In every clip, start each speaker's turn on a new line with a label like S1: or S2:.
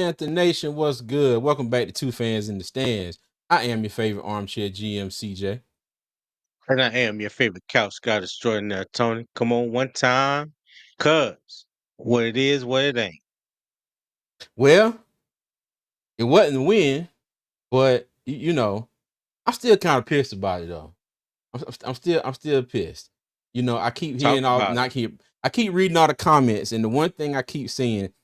S1: Panther Nation, what's good? Welcome back to Two Fans in the Stands. I am your favorite armchair GM, CJ.
S2: And I am your favorite couch guy extraordinaire, Tony. Come on, one time. Cuz, what it is, what it ain't.
S1: Well, it wasn't a win, but I'm still kind of pissed about it though. I'm still pissed. I keep
S2: Talk
S1: hearing all
S2: about it.
S1: not keep I keep reading all the comments, and the one thing I keep seeing,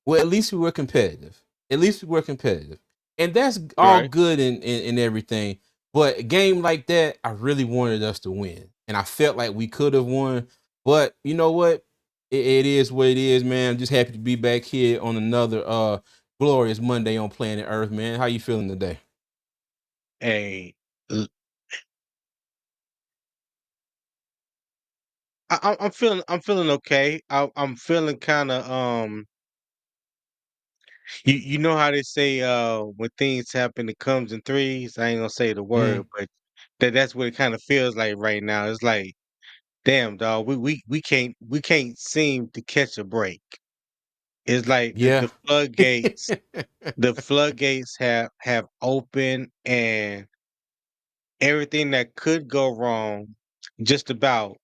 S1: well, at least we were competitive. At least we were competitive, and that's all
S2: Right.
S1: good and everything. But a game like that, I really wanted us to win, and I felt like we could have won. But you know what? It is what it is, man. I'm just happy to be back here on another glorious Monday on planet Earth, man. How you feeling today?
S2: Hey, l- I'm feeling okay. I'm feeling kind of you know how they say when things happen it comes in threes. I ain't gonna say the word,
S1: Mm,
S2: but that's what it kind of feels like right now. It's like, damn dog, we can't seem to catch a break. It's like
S1: yeah.
S2: the floodgates have opened, and everything that could go wrong just about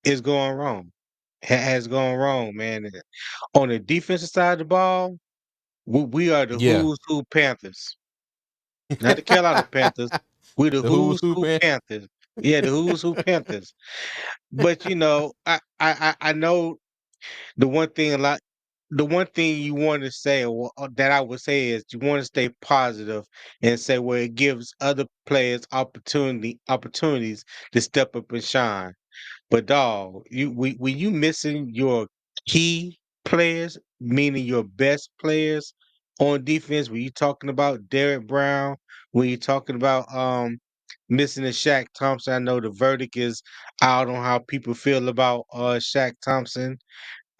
S2: is going wrong. Has gone wrong, man. And on the defensive side of the ball, we are the
S1: Yeah.
S2: who's who Panthers, not the Carolina Panthers. We the
S1: The who's
S2: who's
S1: who,
S2: who
S1: man.
S2: Panthers. Yeah, the who's who Panthers. But I know the one thing a lot the one thing you want to say, or that I would say, is you want to stay positive and say, well, it gives other players opportunities to step up and shine. But dog, when you missing your key players, meaning your best players on defense, when you talking about Derek Brown, when you talking about missing a Shaq Thompson, I know the verdict is out on how people feel about Shaq Thompson.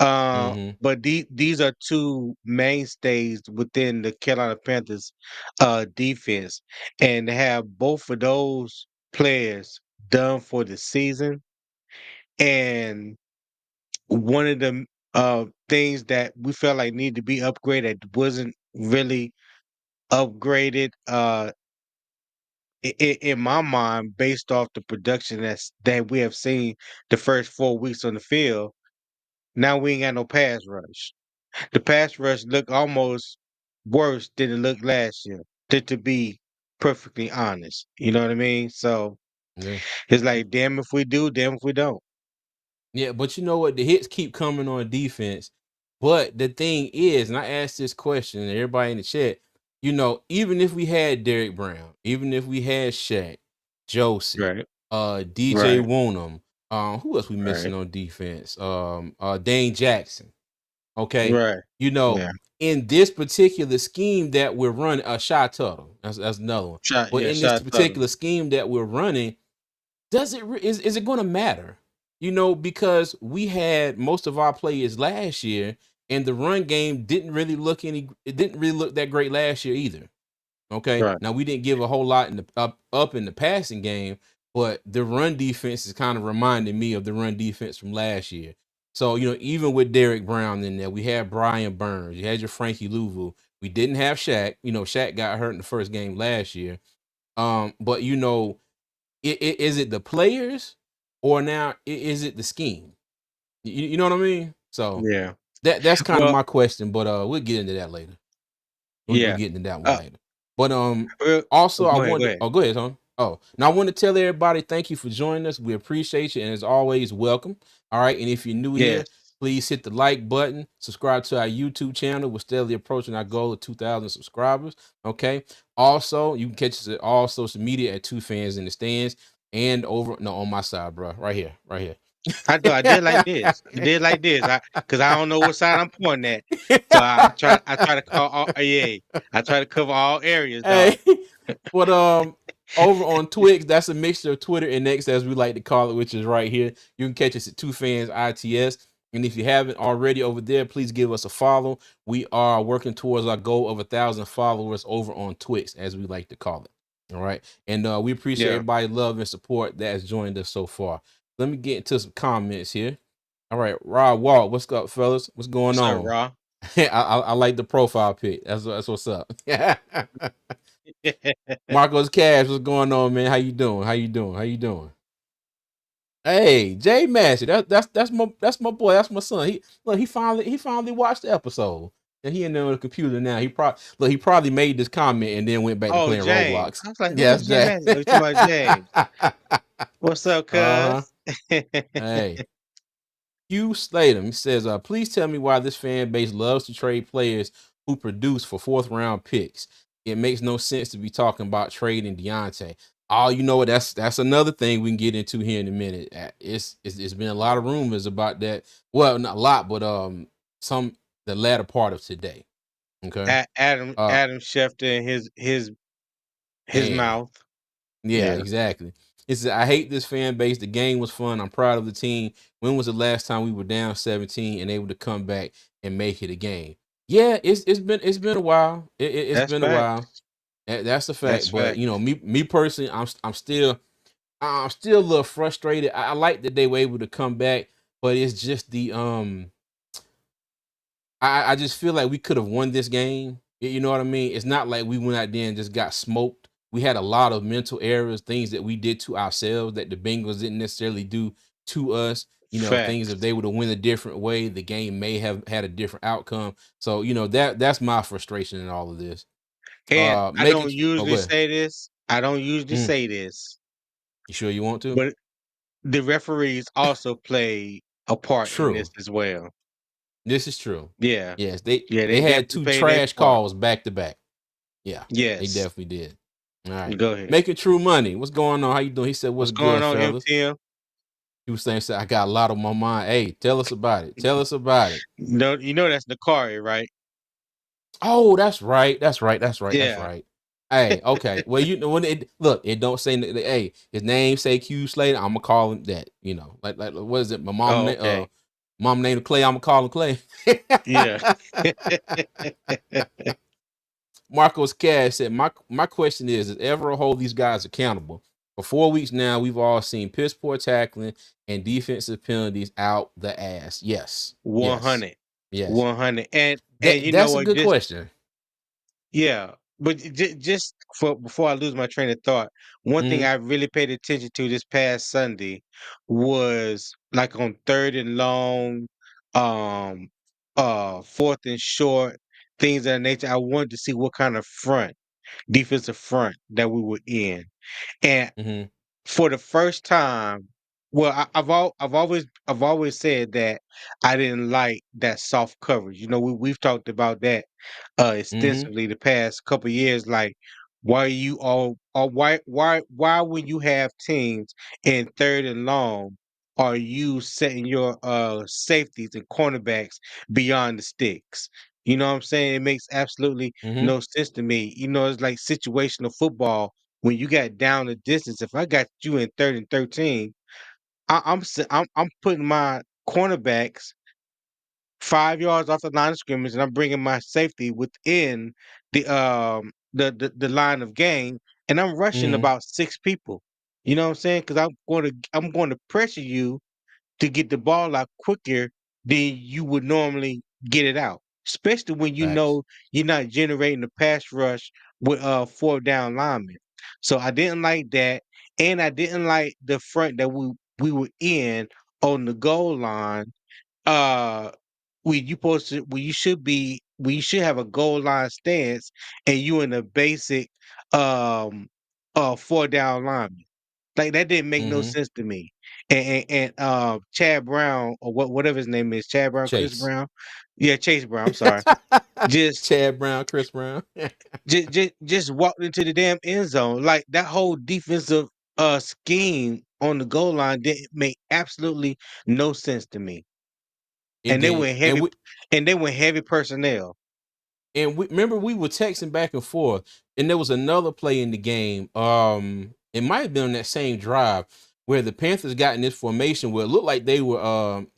S1: Hmm.
S2: But these are two mainstays within the Carolina Panthers defense. And to have both of those players done for the season, and one of the things that we felt like needed to be upgraded wasn't really upgraded, in my mind, based off the production that we have seen the first 4 weeks on the field. Now we ain't got no pass rush. The pass rush looked almost worse than it looked last year. To be perfectly honest, you know what I mean. So
S1: Yeah.
S2: it's like, damn if we do, damn if we don't.
S1: Yeah, but you know what? The hits keep coming on defense. But the thing is, and I asked this question, and everybody in the chat, even if we had Derek Brown, even if we had Shaq, Josie,
S2: Right,
S1: DJ
S2: right,
S1: Wonham, who else we missing
S2: right,
S1: on defense? Dane Jackson. Okay,
S2: right.
S1: you know,
S2: Yeah,
S1: in this particular scheme that we're running, Shy Tuttle, that's another one. But in this
S2: shot Tuttle.
S1: particular scheme that we're running, is it going to matter? Because we had most of our players last year, and the run game it didn't really look that great last year either. Okay,
S2: Right.
S1: now we didn't give a whole lot in the up in the passing game, but the run defense is kind of reminding me of the run defense from last year. So even with Derek Brown in there, we had Brian Burns, you had your Frankie Louvu. We didn't have Shaq. Shaq got hurt in the first game last year. But is it the players, or now is it the scheme? You know what I mean? So
S2: Yeah.
S1: that's kind of
S2: Well,
S1: my question, but we'll get into that later. We'll
S2: yeah.
S1: get into that one
S2: Uh,
S1: later. But
S2: oh,
S1: also I
S2: go ahead, go
S1: wanted.
S2: ahead.
S1: Oh, go ahead, Tom. Oh, now I want to tell everybody thank you for joining us. We appreciate you, and as always, welcome. All right, and if you're new here,
S2: Yes.
S1: please hit the like button, subscribe to our YouTube channel. We're steadily approaching our goal of 2,000 subscribers. Okay. Also, you can catch us at all social media at Two Fans in the Stands, and over no on my side, bro, right here, right
S2: I did like this. I did like this. Because I don't know what side I'm pointing at. So I try to call all, yeah. I try to cover all areas, dog.
S1: Hey, but over on Twix, that's a mixture of Twitter and X, as we like to call it, which is right here. You can catch us at Two Fans ITS. And if you haven't already over there, please give us a follow. We are working towards our goal of 1,000 followers over on Twix, as we like to call it. All right. And we appreciate
S2: Yeah.
S1: everybody's love and support that has joined us so far. Let me get into some comments here. All right, Rob Walt, what's up, fellas? What's going
S2: What's up,
S1: on?
S2: Raw?
S1: I like the profile pic. That's what's up. Marcos Cash, what's going on, man? How you doing? How you doing? How you doing? Hey, Jay Massey, that's my boy. That's my son. He finally watched the episode, and he in there on the computer now. He probably made this comment and then went back to
S2: Oh,
S1: playing
S2: James.
S1: Roblox.
S2: I was like, who
S1: Yes,
S2: is James?
S1: Jay.
S2: Oh, you talking about James? What's up,
S1: Uh huh.
S2: cuz?
S1: Hey, Hugh Slater, he says, please tell me why this fan base loves to trade players who produce for fourth round picks. It makes no sense to be talking about trading Deontay. Oh, you know what? That's another thing we can get into here in a minute. It's been a lot of rumors about that. Well, not a lot, but some the latter part of today. Okay. Uh
S2: Adam Schefter and his
S1: and
S2: mouth.
S1: Yeah,
S2: Yeah,
S1: exactly. It says, I hate this fan base. The game was fun. I'm proud of the team. When was the last time we were down 17 and able to come back and make it a game? Yeah, it's been a while. It's
S2: that's
S1: been a while.
S2: facts.
S1: That's a
S2: That's
S1: fact. But
S2: facts.
S1: me personally, I'm still a little frustrated. I like that they were able to come back, but it's just I just feel like we could have won this game. You know what I mean? It's not like we went out there and just got smoked. We had a lot of mental errors, things that we did to ourselves that the Bengals didn't necessarily do to us. Things if
S2: Facts.
S1: they would have went a different way, the game may have had a different outcome. So, that's my frustration in all of this.
S2: And I
S1: Making
S2: don't
S1: oh
S2: usually
S1: go ahead.
S2: say this. I don't usually
S1: Mm,
S2: say this,
S1: you sure you want to?
S2: but the referees also play a part in this
S1: True.
S2: as well.
S1: This is true.
S2: Yeah.
S1: Yes, they
S2: Yeah,
S1: they
S2: they
S1: had
S2: definitely
S1: two
S2: play their
S1: trash
S2: part.
S1: calls back to back. Yeah, they
S2: Yes.
S1: definitely did. All right.
S2: Go ahead.
S1: Making true money. What's going on? How you doing? He said,
S2: What's
S1: what's
S2: going
S1: good,
S2: on,
S1: fellas?
S2: MTM?
S1: He was saying, I got a lot on my mind. Hey, tell us about it. Tell us about it.
S2: No, you know that's Nakari, right?
S1: Oh, that's right. That's right. That's right. That's
S2: Yeah.
S1: right. Hey, okay. Well, when it don't say hey, his name say Q Slater. I'm gonna call him that. Like what is it? My
S2: Oh, okay.
S1: mom named Clay. I'm gonna call him Clay.
S2: Yeah.
S1: Marcos Cash said, my question is ever hold these guys accountable? For 4 weeks now, we've all seen piss poor tackling and defensive penalties out the ass. Yes, yes,
S2: 100.
S1: yes.
S2: 100. And
S1: That
S2: you know
S1: that's a
S2: what?
S1: good question.
S2: Yeah, but just for before I lose my train of thought, one thing
S1: Mm-hmm.
S2: I really paid attention to this past Sunday was like on third and long, um, fourth and short, things of that nature. I wanted to see what kind of defensive front that we were in. And
S1: Mm-hmm.
S2: for the first time, well, I've always said that I didn't like that soft coverage. We've talked about that
S1: Mm-hmm.
S2: extensively the past couple years. Like, why are you all or why when you have teams in third and long, are you setting your safeties and cornerbacks beyond the sticks? You know what I'm saying? It makes absolutely
S1: Mm-hmm.
S2: no sense to me. It's like situational football when you got down the distance. If I got you in third and 13, I'm putting my cornerbacks 5 yards off the line of scrimmage, and I'm bringing my safety within the line of game, and I'm rushing
S1: Mm-hmm.
S2: about 6 people. You know what I'm saying? Because I'm going to pressure you to get the ball out quicker than you would normally get it out. Especially when you
S1: Facts.
S2: know you're not generating a pass rush with four down linemen. So I didn't like that, and I didn't like the front that we were in on the goal line. Uh, where you should have a goal line stance, and you in a basic um four down lineman. Like that didn't make no
S1: Mm-hmm.
S2: sense to me. And Chad Brown or whatever his name is, Chad Brown, Chris
S1: Chase.
S2: Brown, yeah, Chase Brown. I'm sorry. Just
S1: Chad Brown, Chris Brown.
S2: just walked into the damn end zone. Like that whole defensive scheme on the goal line didn't make absolutely no sense to me.
S1: It
S2: And they
S1: didn't.
S2: went heavy, and they went heavy personnel.
S1: And we remember we were texting back and forth, and there was another play in the game. It might have been on that same drive where the Panthers got in this formation where it looked like they were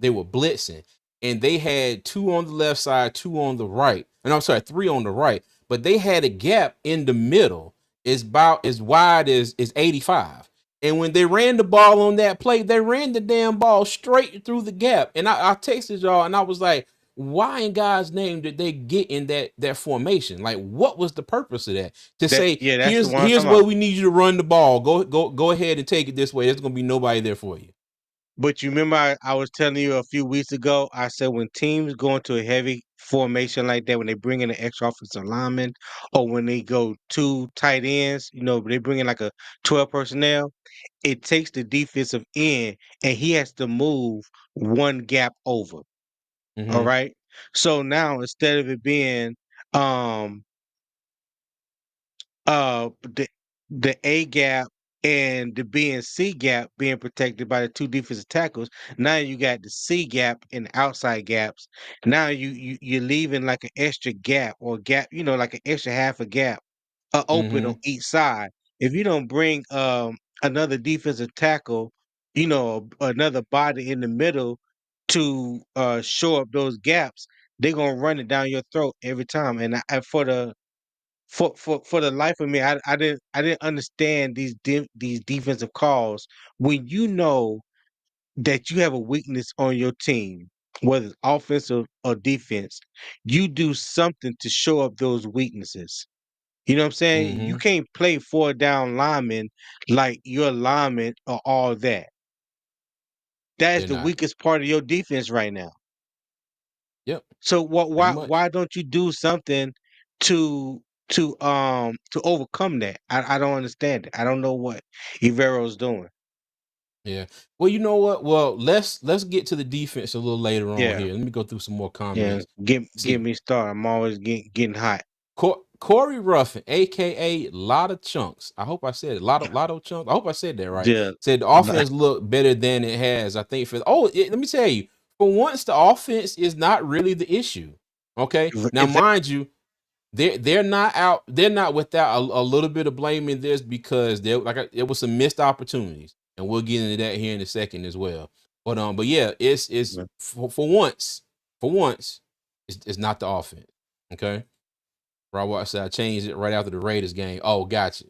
S1: blitzing, and they had two on the left side, two on the right, and I'm sorry, three on the right, but they had a gap in the middle, is about as wide as 85. And when they ran the ball on that play, they ran the damn ball straight through the gap. And I texted y'all and I was like, why in God's name did they get in that formation? Like, what was the purpose of that? To say,
S2: That's the
S1: here's
S2: one I'm talking
S1: where
S2: about.
S1: we need you to run the ball. Go ahead and take it this way. There's gonna be nobody there for you.
S2: But you remember I was telling you a few weeks ago, I said when teams go into a heavy formation like that, when they bring in an extra offensive lineman, or when they go two tight ends, they bring in like a 12 personnel, it takes the defensive end and he has to move one gap over. All
S1: Mm-hmm.
S2: right. So now instead of it being um the A gap and the B and C gap being protected by the two defensive tackles. Now you got the C gap and the outside gaps. Now you're leaving like an extra gap or gap, like an extra half a gap open on
S1: Mm-hmm.
S2: each side. If you don't bring another defensive tackle, another body in the middle to shore up those gaps, they're gonna run it down your throat every time. And for the life of me, I didn't understand these defensive calls when you know that you have a weakness on your team, whether it's offensive or defense. You do something to show up those weaknesses. You know what I'm saying? You
S1: Mm-hmm.
S2: can't play four down linemen like your linemen are all that. That is
S1: They're
S2: the
S1: not.
S2: weakest part of your defense right now.
S1: Yep.
S2: So
S1: Pretty
S2: why
S1: much.
S2: don't you do something to to overcome that? I don't understand it. I don't know what Ivero's doing.
S1: Yeah. Well, you know what? Well, let's get to the defense a little later on
S2: Yeah,
S1: here. Let me go through some more
S2: yeah.
S1: comments.
S2: Get
S1: See,
S2: me started. I'm always getting hot.
S1: Corey Ruffin, aka Lot of Chunks. I hope I said it. Lot of Chunks. I hope I said that right.
S2: Yeah,
S1: Said the offense looked better than it has. I think let me tell you, for once the offense is not really the issue. Okay. Now,
S2: exactly.
S1: mind you, they're not out. They're not without a little bit of blame in this because it was some missed opportunities, and we'll get into that here in a second as well. But yeah, it's for once, it's not the offense. Okay. Robert said I changed it right after the Raiders game. Oh, gotcha.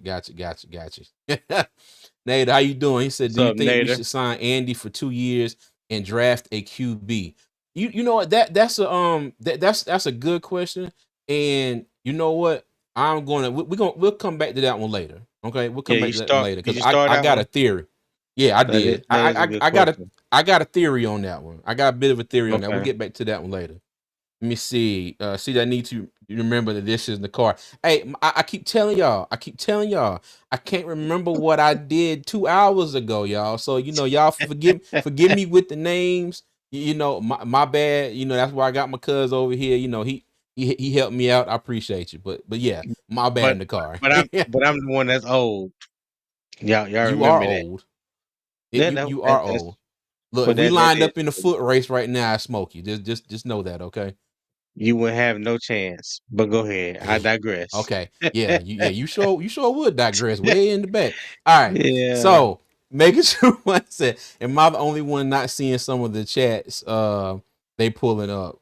S1: Nate, how you doing? He said,
S2: What's
S1: do you
S2: up,
S1: think we
S2: Nader?
S1: should sign Andy for 2 years and draft a QB? You know what that's a good question. And you know what? We'll come back to that one later. Okay, we'll
S2: Yeah,
S1: come back to that one later
S2: did
S1: because
S2: you
S1: I,
S2: start
S1: I
S2: that
S1: got
S2: one?
S1: a theory. Yeah, I did.
S2: That is a good
S1: I got a
S2: question.
S1: I got a theory on that one. I got a bit of a theory on that. We'll
S2: Okay.
S1: get back to that one later. Let me see. See, that need to remember that this is in the car. Hey, I keep telling y'all. I can't remember what I did 2 hours ago, y'all. So y'all forgive me with the names. My bad. That's why I got my cuz over here. He helped me out. I appreciate you. But yeah, my bad
S2: But
S1: in the car.
S2: but I'm the one that's old. Y'all
S1: You are
S2: remember that?
S1: old.
S2: Yeah,
S1: You are
S2: that's
S1: old. Look,
S2: but
S1: if we
S2: that
S1: lined
S2: is.
S1: up in the foot race right now, I smoke you. Just know that, okay?
S2: You would have no chance. But go ahead. I digress.
S1: Okay. You sure would digress way in the back. All right.
S2: Yeah.
S1: So making sure one said, am I the only one not seeing some of the chats they pulling up?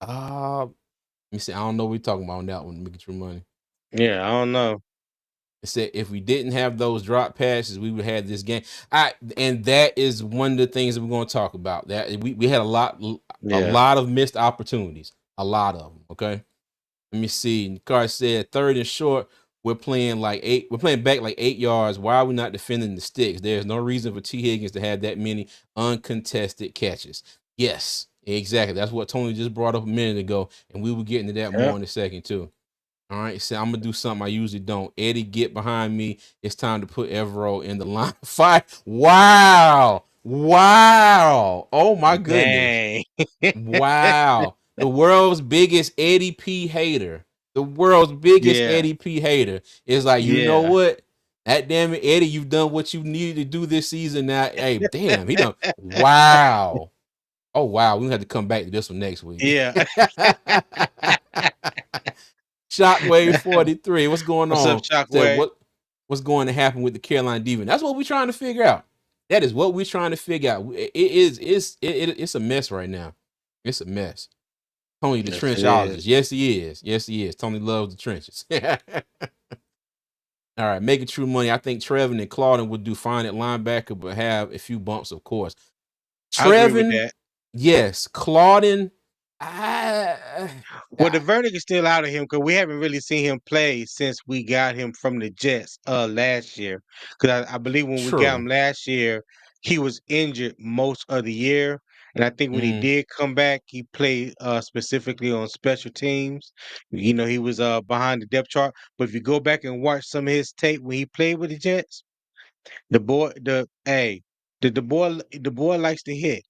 S1: Let me see. I don't know what we're talking about on that one, making true money.
S2: Yeah, I don't know.
S1: It said if we didn't have those drop passes, we would have this game. And that is one of the things that we're going to talk about. That we had a
S2: Yeah.
S1: lot of missed opportunities. A lot of them. Okay. Let me see. Car said third and short. We're playing We're playing back like 8 yards. Why are we not defending the sticks? There's no reason for T. Higgins to have that many uncontested catches. Yes, exactly. That's what Tony just brought up a minute ago, and we will get into that
S2: Yeah.
S1: more in a second too. All right, so I'm gonna do something I usually don't. Eddie, get behind me. It's time to put Evero in the line of fire. Wow, wow. Oh my goodness.
S2: Dang.
S1: Wow. The world's biggest Eddie P hater. The world's biggest
S2: Yeah.
S1: Eddie P hater is like, you know
S2: Yeah.
S1: what? That damn it, Eddie, you've done what you needed to do this season. Now, hey, damn, he done. Wow. Oh wow, we have to come back to this one next week.
S2: Yeah.
S1: Shockwave 43. What's going
S2: What's up,
S1: on? Said
S2: Shockwave?
S1: what's going to happen with the Carolina defense? That's what we're trying to figure out. That is what we're trying to figure out. It's a mess right now. It's a mess. Tony the
S2: Yes, it
S1: trenchologist.
S2: is.
S1: Yes, he is. Yes, he is. Tony loves the trenches. All right, making true money. I think Trevin and Claudin would do fine at linebacker, but have a few bumps, of course.
S2: I agree with
S1: Trevin,
S2: that.
S1: yes. Claudin, I,
S2: Well, the
S1: I,
S2: verdict is still out of him because we haven't really seen him play since we got him from the Jets last year. Because I believe when we got
S1: true.
S2: him last year, he was injured most of the year. And I think when he
S1: Mm,
S2: did come back, he played specifically on special teams. You know, he was behind the depth chart. But if you go back and watch some of his tape when he played with the Jets, the boy, the hey, the boy likes to hit.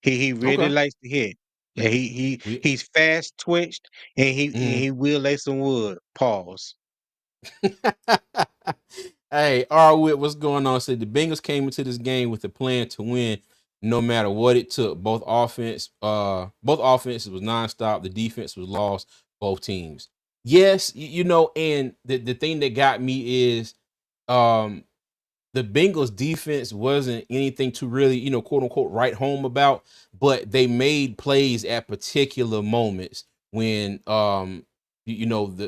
S2: He really
S1: okay.
S2: likes to hit. Yeah,
S1: We.
S2: he's fast twitched and
S1: Mm.
S2: he will lay some wood. Pause.
S1: Hey, R. What's going on? Said the Bengals came into this game with a plan to win, no matter what it took. Both offenses was nonstop. The defense was lost. Both teams. Yes, and the thing that got me is, um, the Bengals defense wasn't anything to really, quote unquote, write home about, but they made plays at particular moments when, the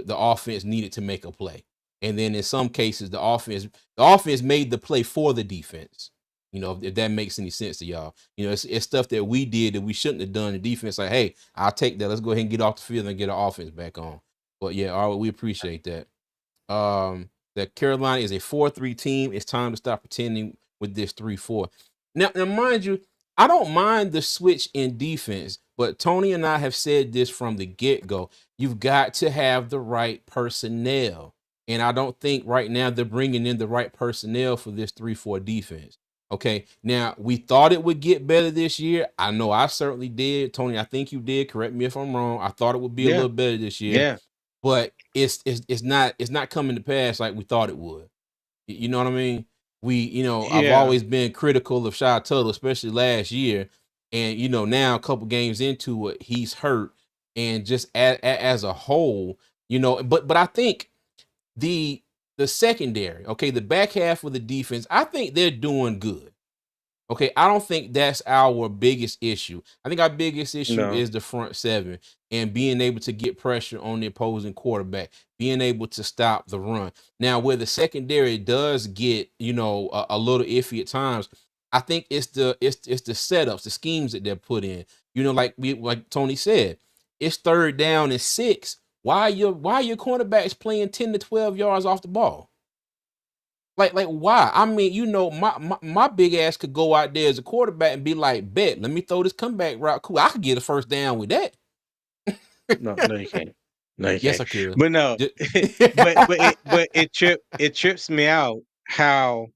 S1: offense needed to make a play. And then in some cases the offense made the play for the defense. If that makes any sense to y'all. It's stuff that we did that we shouldn't have done. The defense like, hey, I'll take that. Let's go ahead and get off the field and get our offense back on. But yeah, all right, we appreciate that. That Carolina is a 4-3 team. It's time to stop pretending with this 3-4. Now, mind you, I don't mind the switch in defense, but Tony and I have said this from the get-go. You've got to have the right personnel. And I don't think right now they're bringing in the right personnel for this 3-4 defense. Okay. Now, we thought it would get better this year. I know I certainly did. Tony, I think you did. Correct me if I'm wrong. I thought it would be a
S2: Yeah,
S1: little better this year,
S2: yeah,
S1: but it's not coming to pass like we thought it would. You know what I mean? I've
S2: yeah,
S1: always been critical of Shy Tuttle, especially last year, and now a couple games into it, he's hurt, and just as a whole, but I think the the secondary, okay, the back half of the defense, I think they're doing good. Okay, I don't think that's our biggest issue. I think our biggest issue
S2: no,
S1: is the front seven and being able to get pressure on the opposing quarterback, being able to stop the run. Now, where the secondary does get, a little iffy at times, I think it's the setups, the schemes that they're put in. Like Tony said, it's 3rd down and 6. Why are your cornerbacks playing 10 to 12 yards off the ball? Like why? I mean, my big ass could go out there as a quarterback and be like, bet, let me throw this comeback route. Cool, I could get a first down with that.
S2: no, no, you can't. No, you
S1: Yes,
S2: can't.
S1: I could.
S2: But no,
S1: Ju-
S2: it trips me out how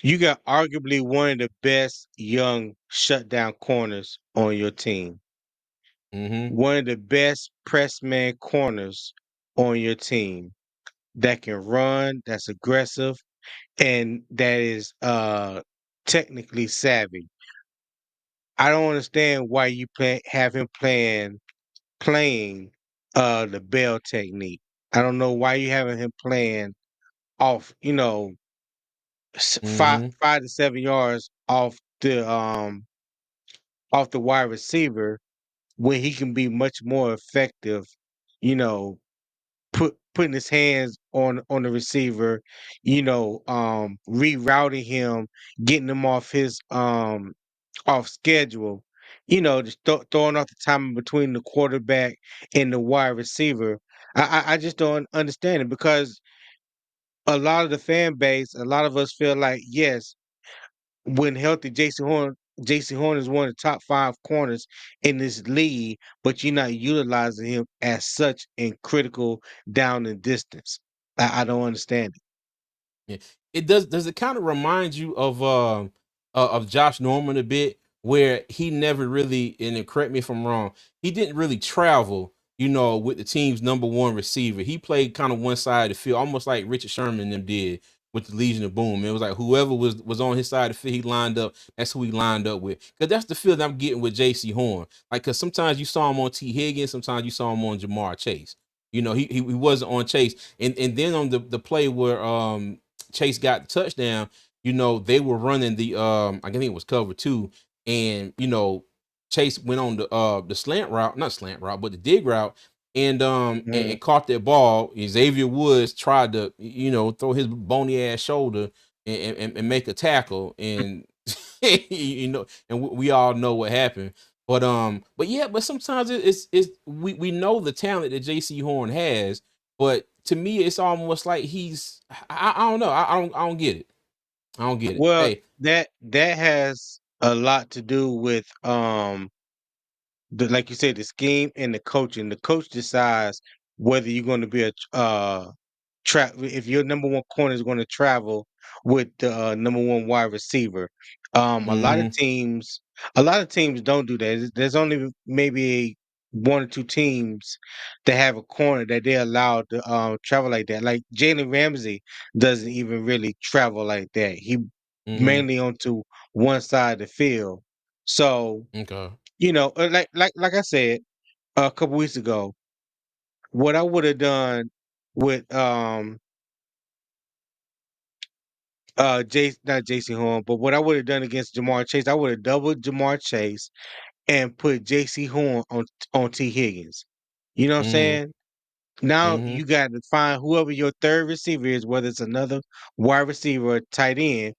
S2: you got arguably one of the best young shutdown corners on your team,
S1: mm-hmm.
S2: one of the best press man corners on your team that can run, that's aggressive, and that is technically savvy. I don't understand why you have him playing the bell technique. I don't know why you having him playing off, five
S1: Mm-hmm.
S2: 5 to 7 yards off the wide receiver when he can be much more effective, you know, putting his hands on the receiver, rerouting him, getting him off schedule, just throwing off the timing between the quarterback and the wide receiver. I just don't understand it because a lot of the fan base, a lot of us feel like yes, when healthy, J.C. Horn is one of the top 5 corners in this league, but you're not utilizing him as such in critical down and distance. I don't understand it.
S1: Yeah. It does. Does it kind of remind you of Josh Norman a bit, where he never really, and correct me if I'm wrong, he didn't really travel, with the team's number one receiver. He played kind of one side of the field, almost like Richard Sherman and them did with the Legion of Boom. It was like whoever was on his side of the field, he lined up. That's who he lined up with. Because that's the field I'm getting with J.C. Horn. Like, because sometimes you saw him on T. Higgins, sometimes you saw him on Jamar Chase. He wasn't on Chase, and then on the play where Chase got the touchdown, they were running I think it was cover 2, and Chase went on the slant route, not slant route, but the dig route, and
S2: Mm.
S1: caught that ball. Xavier Woods tried to, throw his bony ass shoulder and make a tackle, and and we all know what happened. But yeah, but sometimes it's we know the talent that J.C. Horn has, but to me, it's almost like I don't know. I don't get it. I don't get it.
S2: Well,
S1: Hey,
S2: that has a lot to do with like you said, the scheme and the coaching. The coach decides whether you're going to be if your number one corner is going to travel with the number one wide receiver. A lot of
S1: mm-hmm,
S2: teams, a lot of teams don't do that. There's only maybe one or two teams that have a corner that they allow to travel like that. Like Jalen Ramsey doesn't even really travel like that. He
S1: mm-hmm,
S2: mainly onto one side of the field. So
S1: okay,
S2: like I said a couple weeks ago, what I would have done with not J.C. Horn, but what I would have done against Jamar Chase, I would have doubled Jamar Chase and put J.C. Horn on T. Higgins. You know what I'm
S1: mm-hmm,
S2: saying? Now
S1: mm-hmm,
S2: you got to find whoever your third receiver is, whether it's another wide receiver or tight end.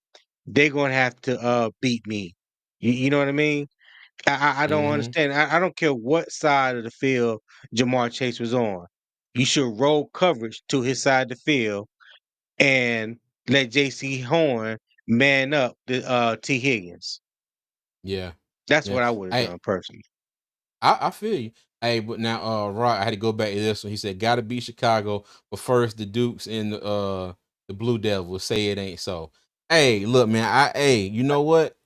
S2: They're gonna have to beat me. You know what I mean? I don't
S1: mm-hmm.
S2: understand. I don't care what side of the field Jamar Chase was on. You should roll coverage to his side of the field and let J.C. Horn man up the T. Higgins.
S1: Yeah,
S2: That's
S1: yeah.
S2: what I would have
S1: Hey,
S2: done personally.
S1: I feel you. Hey, but now, Rock, I had to go back to this one. He said, "Got to beat Chicago, but first the Dukes and the Blue Devils say it ain't so." Hey, look, man. You know what?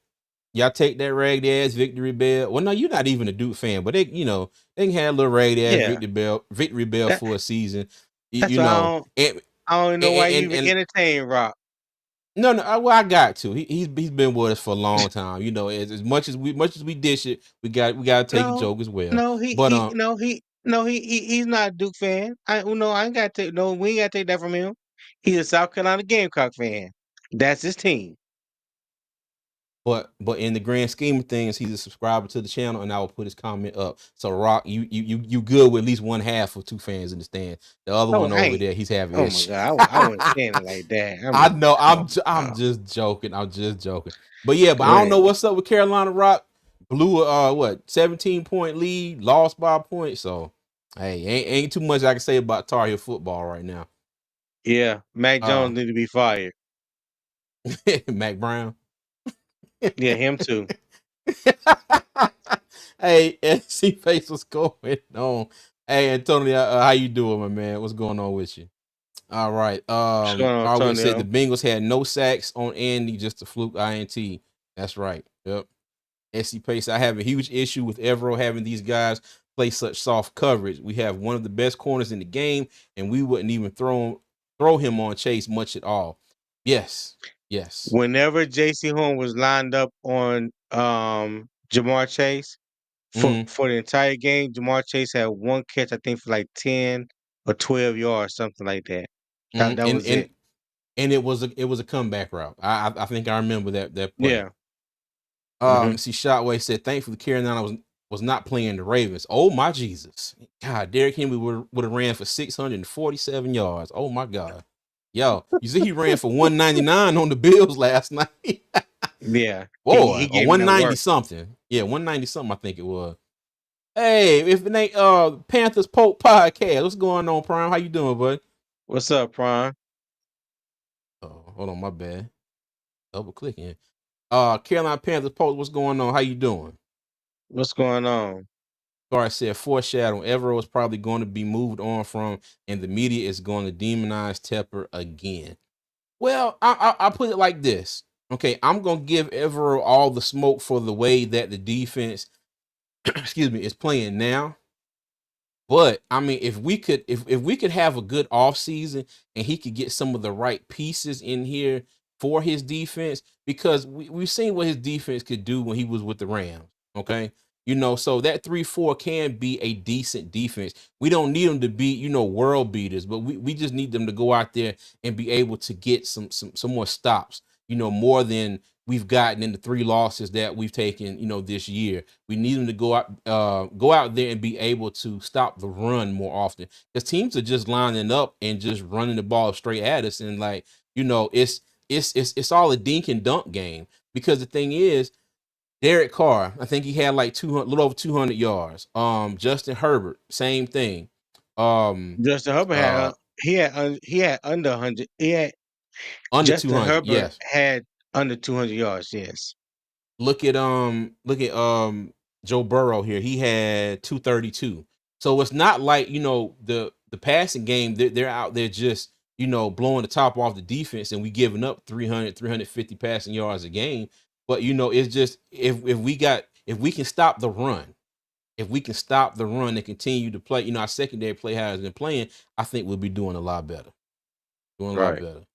S1: Y'all take that ragged ass victory bell. Well, no, you're not even a Duke fan, but they can have a little ragged ass
S2: Yeah,
S1: victory bell
S2: that
S1: for a season.
S2: that's
S1: You
S2: why
S1: know,
S2: I don't know why you even
S1: and
S2: entertain Rock.
S1: no, no, well, I got to. He's been with us for a long time. You know, as much as we dish it, we got to take a
S2: No,
S1: joke as well.
S2: no,
S1: But
S2: he's not a Duke fan. I ain't got to take no. We ain't got to take that from him. He's a South Carolina Gamecock fan. That's his team.
S1: but in the grand scheme of things, he's a subscriber to the channel, and I will put his comment up. So Rock, you good with at least one half of two fans in the stand. The other
S2: Oh,
S1: one
S2: I
S1: over
S2: ain't.
S1: there, he's having
S2: Oh my
S1: issues.
S2: God, I wasn't saying it like that.
S1: I know.
S2: Oh
S1: I'm
S2: no.
S1: just joking. I'm just joking. But yeah, but I don't
S2: Wait,
S1: know what's up with Carolina Rock. Blew a what 17-point lead, lost by a point. So hey, ain't too much I can say about Tar Heel football right now.
S2: yeah, Mac
S1: Uh
S2: Jones need to be fired.
S1: Mac Brown.
S2: Yeah, him too.
S1: Hey, SC Face, what's going on? Hey, Antonio, how you doing, my man? What's going on with you? All right.
S2: What's going on,
S1: I would say the
S2: Antonio?
S1: Bengals had no sacks on Andy, just a fluke INT. That's right. Yep. SC Pace, I have a huge issue with Evero having these guys play such soft coverage. We have one of the best corners in the game, and we wouldn't even throw him on Chase much at all. Yes. Yes.
S2: Whenever J.C. Horn was lined up on Jamar Chase
S1: Mm-hmm.
S2: for the entire game, Jamar Chase had one catch, I think, for like 10 or 12 yards, something like that.
S1: Mm-hmm.
S2: That was it.
S1: And it was a comeback route. I think I remember that play.
S2: Yeah. Hmm.
S1: See, Shotway said, thankfully Carolina was not playing the Ravens. Oh my Jesus. God, Derrick Henry would have ran for 647 yards. Oh my God. Yo, you see he ran for 199 on the Bills last night.
S2: Yeah. He
S1: Boy, or
S2: gave him that
S1: 190
S2: work.
S1: something. Yeah, 190 something, I think it was. Hey, if it ain't Panthers Pope Podcast, what's going on, Prime? How you doing, bud?
S2: What's up, Prime?
S1: Oh, hold on, my bad. Double clicking. Carolina Panthers Pope, what's going on? How you doing?
S2: What's going on?
S1: Sorry, I said foreshadowing. Evero is probably going to be moved on from, and the media is going to demonize Tepper again. Well, I put it like this. Okay, I'm gonna give Evero all the smoke for the way that the defense, excuse me, is playing now. But I mean, if we could have a good offseason and he could get some of the right pieces in here for his defense, because we've seen what his defense could do when he was with the Rams. Okay. So that 3-4 can be a decent defense. We don't need them to be, world beaters, but we just need them to go out there and be able to get some more stops, more than we've gotten in the three losses that we've taken, this year. We need them to go out there and be able to stop the run more often. Because teams are just lining up and just running the ball straight at us, and it's all a dink and dunk game. Because the thing is, Derek Carr, I think he had like 200, little over 200 yards. Justin Herbert, same thing. Um,
S2: Justin Herbert had
S1: uh,
S2: he had under 100. He had
S1: under
S2: Justin
S1: 200.
S2: Herbert
S1: Yes.
S2: had under 200 yards. Yes.
S1: Look at Joe Burrow here. He had 232. So it's not like, the passing game, they're out there just, blowing the top off the defense and we giving up 300, 350 passing yards a game. But it's just if we can stop the run, if we can stop the run and continue to play, our secondary play has been playing, I think we'll be doing a lot better. Doing a lot
S2: Right.
S1: better.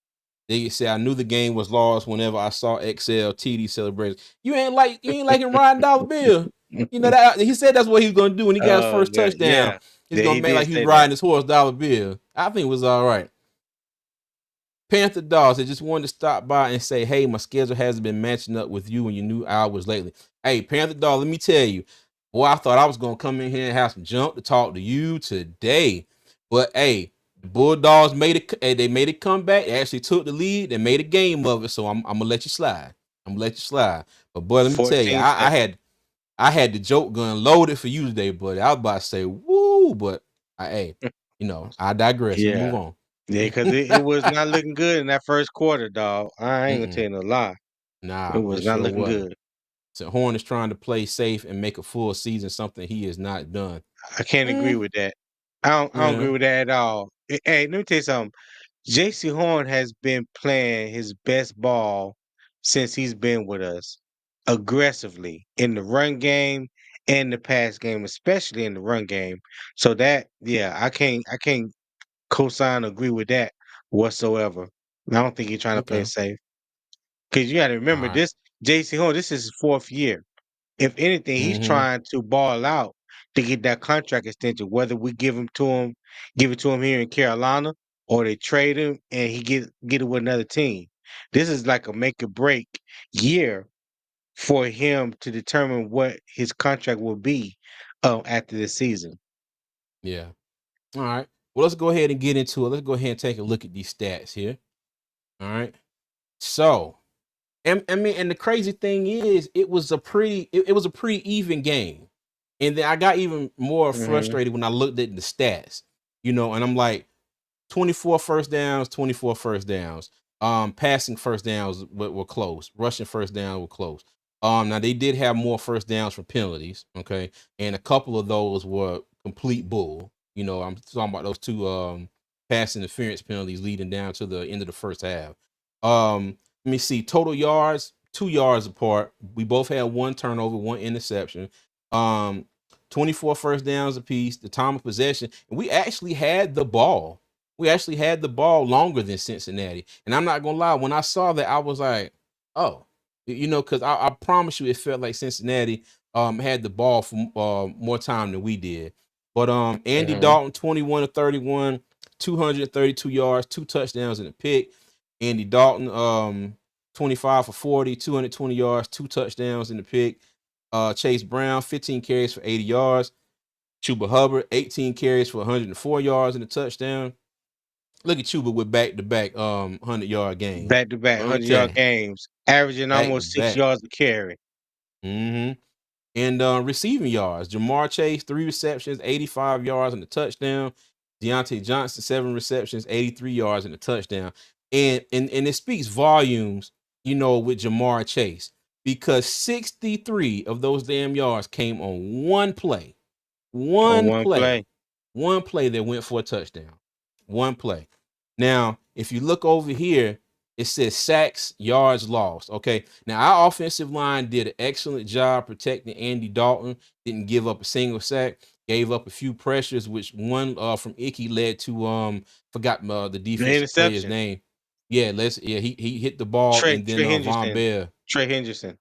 S1: They say I knew the game was lost whenever I saw XL TD celebrations. You ain't liking Ryan Dollar Bill. You know that he said that's what he was gonna do when he got his
S2: Oh
S1: first
S2: yeah,
S1: touchdown.
S2: yeah,
S1: He's
S2: yeah.
S1: gonna
S2: He
S1: make
S2: did
S1: like he was
S2: say that.
S1: riding his horse Dollar Bill. I think it was all right. Panther Dogs, I just wanted to stop by and say, hey, my schedule hasn't been matching up with you and your new hours lately. Hey, Panther Dog, let me tell you, boy, I thought I was gonna come in here and have some jump to talk to you today. But hey, the Bulldogs made it, they made it come back. They actually took the lead, they made a game of it. So I'm gonna let you slide. I'm gonna let you slide. But boy, let me tell you,
S2: 14-7.
S1: I had the joke gun loaded for you today, buddy. I was about to say, woo, but I digress. We
S2: Yeah,
S1: move on.
S2: yeah, because it was not looking good in that first quarter, dog. I ain't gonna tell
S1: Mm-mm.
S2: you no lie. It
S1: Nah,
S2: was
S1: it
S2: not
S1: sure
S2: looking
S1: wasn't.
S2: good.
S1: So Horn is trying to play safe and make a full season, something he has not done.
S2: I can't agree
S1: Mm,
S2: with that. I don't agree
S1: yeah,
S2: with that at all. Hey, let me tell you something. JC Horn has been playing his best ball since he's been with us, aggressively in the run game and the pass game, especially in the run game. So that, yeah, I can't co-sign or agree with that whatsoever. I don't think he's trying to play
S1: okay,
S2: it safe. Because you got to
S1: all
S2: remember
S1: right.
S2: this, JC Horn, this is his fourth year. If anything, he's
S1: Mm-hmm.
S2: trying to ball out to get that contract extension. Whether we give it to him here in Carolina, or they trade him and he get it with another team. This is like a make or break year for him to determine what his contract will be after this season.
S1: Yeah. All right. Well, let's go ahead and get into it. Let's go ahead and take a look at these stats here. All right. So, and I mean, and the crazy thing is, it was a pretty even game, and then I got even more
S2: Hmm.
S1: frustrated when I looked at the stats. And I'm like, 24 first downs, 24 first downs. Passing first downs were close. Rushing first down were close. Now they did have more first downs from penalties, okay, and a couple of those were complete bull. I'm talking about those two pass interference penalties leading down to the end of the first half. Let me see. Total yards, 2 yards apart. We both had one turnover, one interception. Um, 24 first downs apiece. The time of possession, and we actually had the ball. We actually had the ball longer than Cincinnati. And I'm not gonna lie, when I saw that, I was like, oh, because I promise you, it felt like Cincinnati had the ball for more time than we did. But Andy
S2: Hmm.
S1: Dalton, 21 to 31, 232 yards, two touchdowns and a pick. Andy Dalton, 25 for 40, 220 yards, two touchdowns and a pick. Chase Brown, 15 carries for 80 yards. Chuba Hubbard, 18 carries for 104 yards and a touchdown. Look at Chuba with back-to-back 100-yard games.
S2: Back to back
S1: Let me
S2: 100
S1: tell
S2: yard
S1: you,
S2: games, averaging almost six
S1: back-to-back.
S2: yards a carry.
S1: Mm-hmm. And receiving yards, Jamar Chase, 3 receptions, 85 yards and a touchdown. Deontay Johnson, 7 receptions, 83 yards and a touchdown. And it speaks volumes, with Jamar Chase, because 63 of those damn yards came on one play.
S2: On
S1: One
S2: one
S1: play.
S2: play.
S1: One play that went for a touchdown. One play. Now, if you look over here, it says sacks, yards lost. Okay. Now, our offensive line did an excellent job protecting Andy Dalton. Didn't give up a single sack. Gave up a few pressures, which one from Icky led to forgot the
S2: The
S1: defensive player's
S2: interception.
S1: name. Yeah, he hit the ball, and then
S2: Trey
S1: Von
S2: Henderson.
S1: Bell.
S2: Trey Henderson.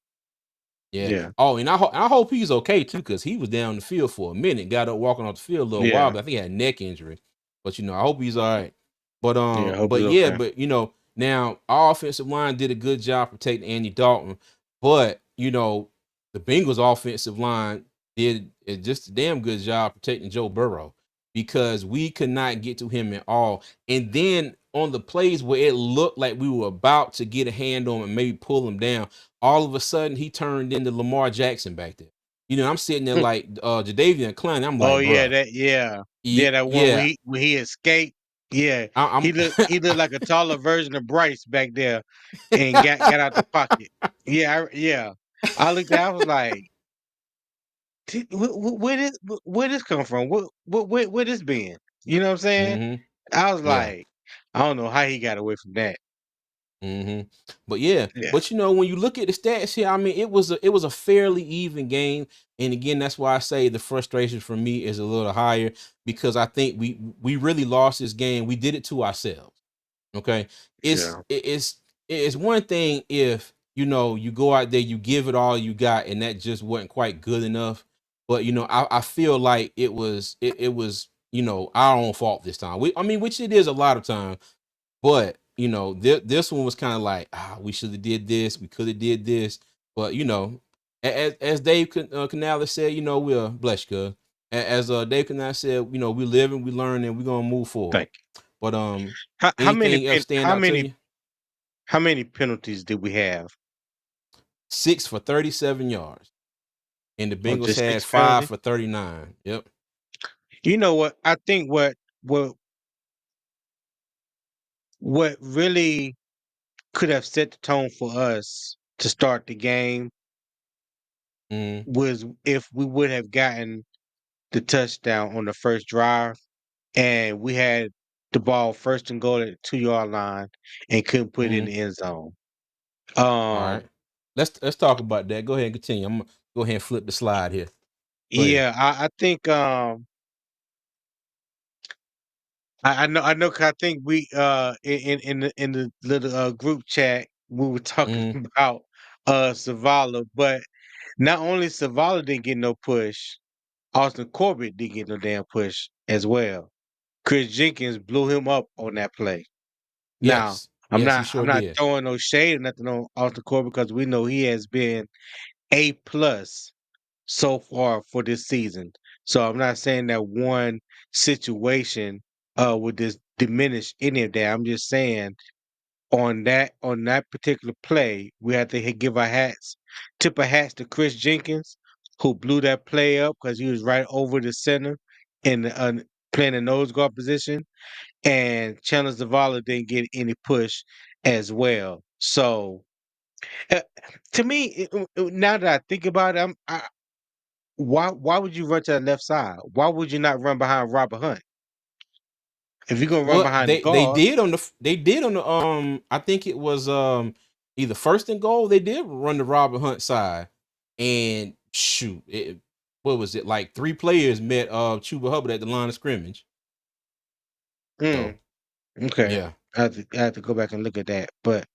S1: Yeah.
S2: Yeah.
S1: Oh, and I hope he's okay too, because he was down the field for a minute, got up walking off the field a little while,
S2: Yeah.
S1: but I think he had a neck injury. But I hope he's all right. But
S2: Yeah. I hope
S1: but
S2: he's
S1: yeah,
S2: okay.
S1: but now our offensive line did a good job protecting Andy Dalton, but the Bengals offensive line did just a damn good job protecting Joe Burrow, because we could not get to him at all. And then on the plays where it looked like we were about to get a hand on him and maybe pull him down, all of a sudden he turned into Lamar Jackson back there. You know, I'm sitting there like Jadeveon Clowney. I'm
S2: Oh
S1: like,
S2: yeah,
S1: bruh,
S2: yeah, that one
S1: yeah,
S2: when he escaped. Yeah,
S1: I'm
S2: he looked like a taller version of Bryce back there, and got out the pocket. Yeah, yeah. I looked at, I was like, where this come from? Where this been? You know what I'm saying?
S1: hmm
S2: I was
S1: yeah.
S2: like, I don't know how he got away from that.
S1: hmm But yeah,
S2: Yeah,
S1: but you know, when you look at the stats here, I mean, it was a fairly even game, and again, that's why I say the frustration for me is a little higher because I think we really lost this game. We did it to ourselves. Okay, it's
S2: yeah,
S1: it- it's it's one thing if you know you go out there, you give it all you got, and that just wasn't quite good enough. But you know, I feel like it was our own fault this time. I mean, which it is a lot of times. But you know, this one was kind of like, we should have did this, we could have did this. But you know, as Dave Canales said, you know, we're blessed, cuz. As Dave Canales said, you know, we live and we learn and we're gonna move forward.
S2: thank you.
S1: But
S2: How many
S1: anything else stand
S2: how
S1: out to
S2: many
S1: you?
S2: how many penalties did we have?
S1: 6 for 37 yards, and the
S2: Oh,
S1: Bengals
S2: just
S1: had
S2: six
S1: five
S2: penalties.
S1: for 39. Yep.
S2: You know what? I think what really could have set the tone for us to start the game
S1: Mm,
S2: was if we would have gotten the touchdown on the first drive and we had the ball first and goal at the 2 yard line and couldn't put it in
S1: mm.
S2: the end zone.
S1: All right.
S2: Um,
S1: Let's talk about that. Go ahead and continue. I'm gonna go ahead and flip the slide here. Go ahead.
S2: yeah, I think I know 'cause I think we in the little group chat we were talking
S1: Mm,
S2: about Savala, but not only Savala didn't get no push, Austin Corbett didn't get no damn push as well. Chris Jenkins blew him up on that play. Now,
S1: yes. Yes, he sure
S2: I'm not
S1: did.
S2: throwing no shade or nothing on Austin Corbett because we know he has been A plus so far for this season. So I'm not saying that one situation would just diminish any of that. I'm just saying on that particular play, we have to give our hats, tip our hats to Chris Jenkins, who blew that play up because he was right over the center and playing the nose guard position, and Chandler Zavala didn't get any push as well. So uh, to me, now that I think about it, why would you run to the left side? Why would you not run behind Robert Hunt? If you're gonna run
S1: Well,
S2: behind the
S1: they
S2: guard,
S1: did on the I think it was either first and goal. They did run the Robert Hunt side, and shoot, what was it, like 3 players met Chuba Hubbard at the line of scrimmage. So
S2: mm, okay,
S1: yeah.
S2: I have to go back and look at that. But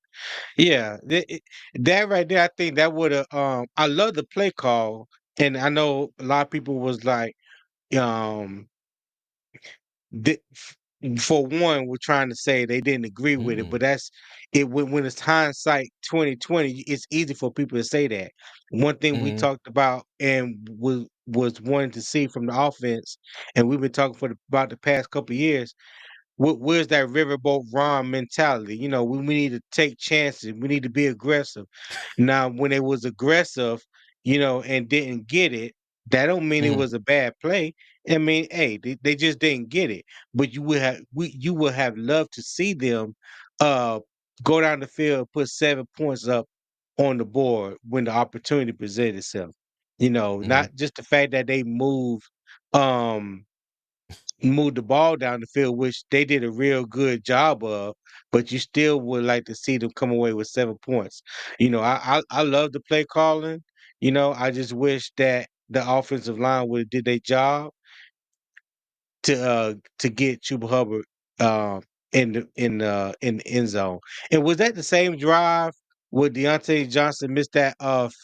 S2: yeah, that right there, I think that would have. I love the play call, and I know a lot of people was like, um, Th- for one, we're trying to say they didn't agree with it, but
S1: Mm,
S2: that's it. When it's hindsight 2020, it's easy for people to say that. One thing we
S1: mm,
S2: talked about and was wanting to see from the offense, and we've been talking about the past couple of years. Where's that riverboat Ron mentality? You know, we need to take chances. We need to be aggressive. Now, when it was aggressive, and didn't get it, that don't mean it
S1: mm,
S2: was a bad play. I mean, hey, they just didn't get it. But you would have loved to see them uh go down the field, put 7 points up on the board when the opportunity presented itself.
S1: mm,
S2: Not just the fact that they um moved the ball down the field, which they did a real good job of, but you still would like to see them come away with 7 points. I love the play calling. I just wish that the offensive line would have did their job to get Chuba Hubbard in the end zone. And was that the same drive where Deontay Johnson missed that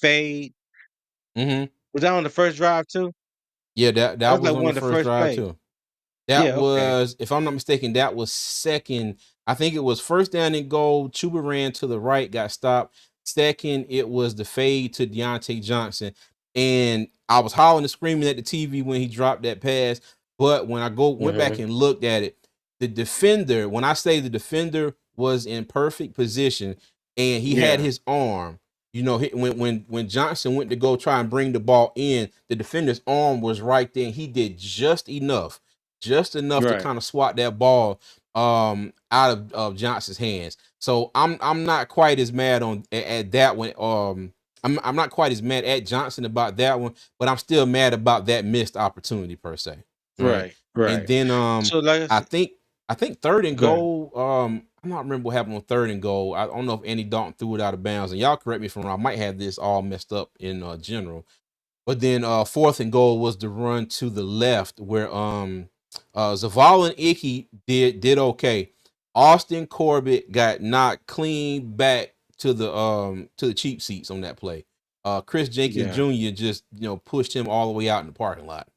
S2: fade?
S1: mm.
S2: Was that on the first drive too?
S1: Yeah,
S2: That
S1: that
S2: was
S1: was
S2: like
S1: on
S2: one
S1: the
S2: of the
S1: first
S2: first
S1: drive
S2: plays.
S1: too. That
S2: Yeah, okay.
S1: was, if I'm not mistaken, that was second. I think it was first down and goal. Chuba ran to the right, got stopped. Second, it was the fade to Deontay Johnson. And I was hollering and screaming at the TV when he dropped that pass. But when I went back
S2: Hmm.
S1: and looked at it, the defender, when I say the defender was in perfect position and he had
S2: Yeah.
S1: his arm. You know, when Johnson went to go try and bring the ball in, the defender's arm was right there, and he did just enough to
S2: Right.
S1: kind of swat that ball out of Johnson's hands. So I'm not quite as mad at that one. I'm not quite as mad at Johnson about that one, but I'm still mad about that missed opportunity per se. Right.
S2: Right.
S1: And
S2: Right.
S1: then
S2: So like I
S1: I
S2: said,
S1: think I think third and
S2: go ahead.
S1: goal. I'm not remember what happened on third and goal. I don't know if Andy Dalton threw it out of bounds. And y'all correct me if I'm wrong. I might have this all messed up in general. But then fourth and goal was the run to the left where Zavala and Icky did okay. Austin Corbett got knocked clean back to the cheap seats on that play. Chris Jenkins
S2: Yeah.
S1: Jr. just pushed him all the way out in the parking lot.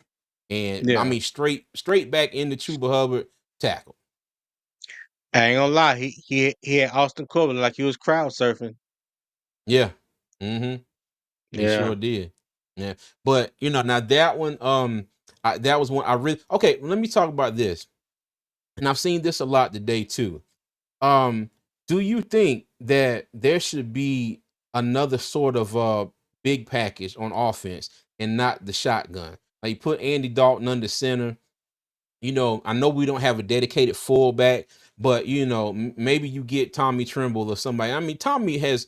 S1: And I
S2: Yeah.
S1: mean straight back into Chuba Hubbard tackle.
S2: I ain't gonna lie. He had Austin Corbett like he was crowd surfing.
S1: Yeah. Mm-hmm. He
S2: Yeah.
S1: sure did. Yeah. But now that one, that was one I really okay. Let me talk about this. And I've seen this a lot today too. Um, do you think that there should be another sort of big package on offense and not the shotgun? Like you put Andy Dalton under center. I know we don't have a dedicated fullback, but maybe you get Tommy Trimble or somebody. I mean, Tommy has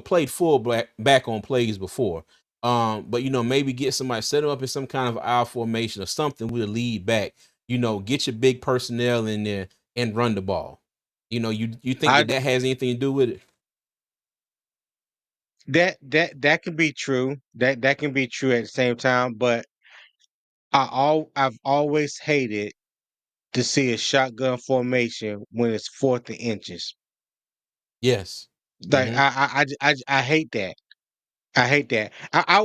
S1: played fullback back on plays before. But maybe get somebody set him up in some kind of I formation or something with a lead back. Get your big personnel in there and run the ball. You think
S2: I
S1: that has anything to do with it?
S2: that can be true. That can be true at the same time, but I've always hated to see a shotgun formation when it's fourth and inches.
S1: Yes.
S2: Like
S1: Mm-hmm.
S2: I hate that. I hate that. I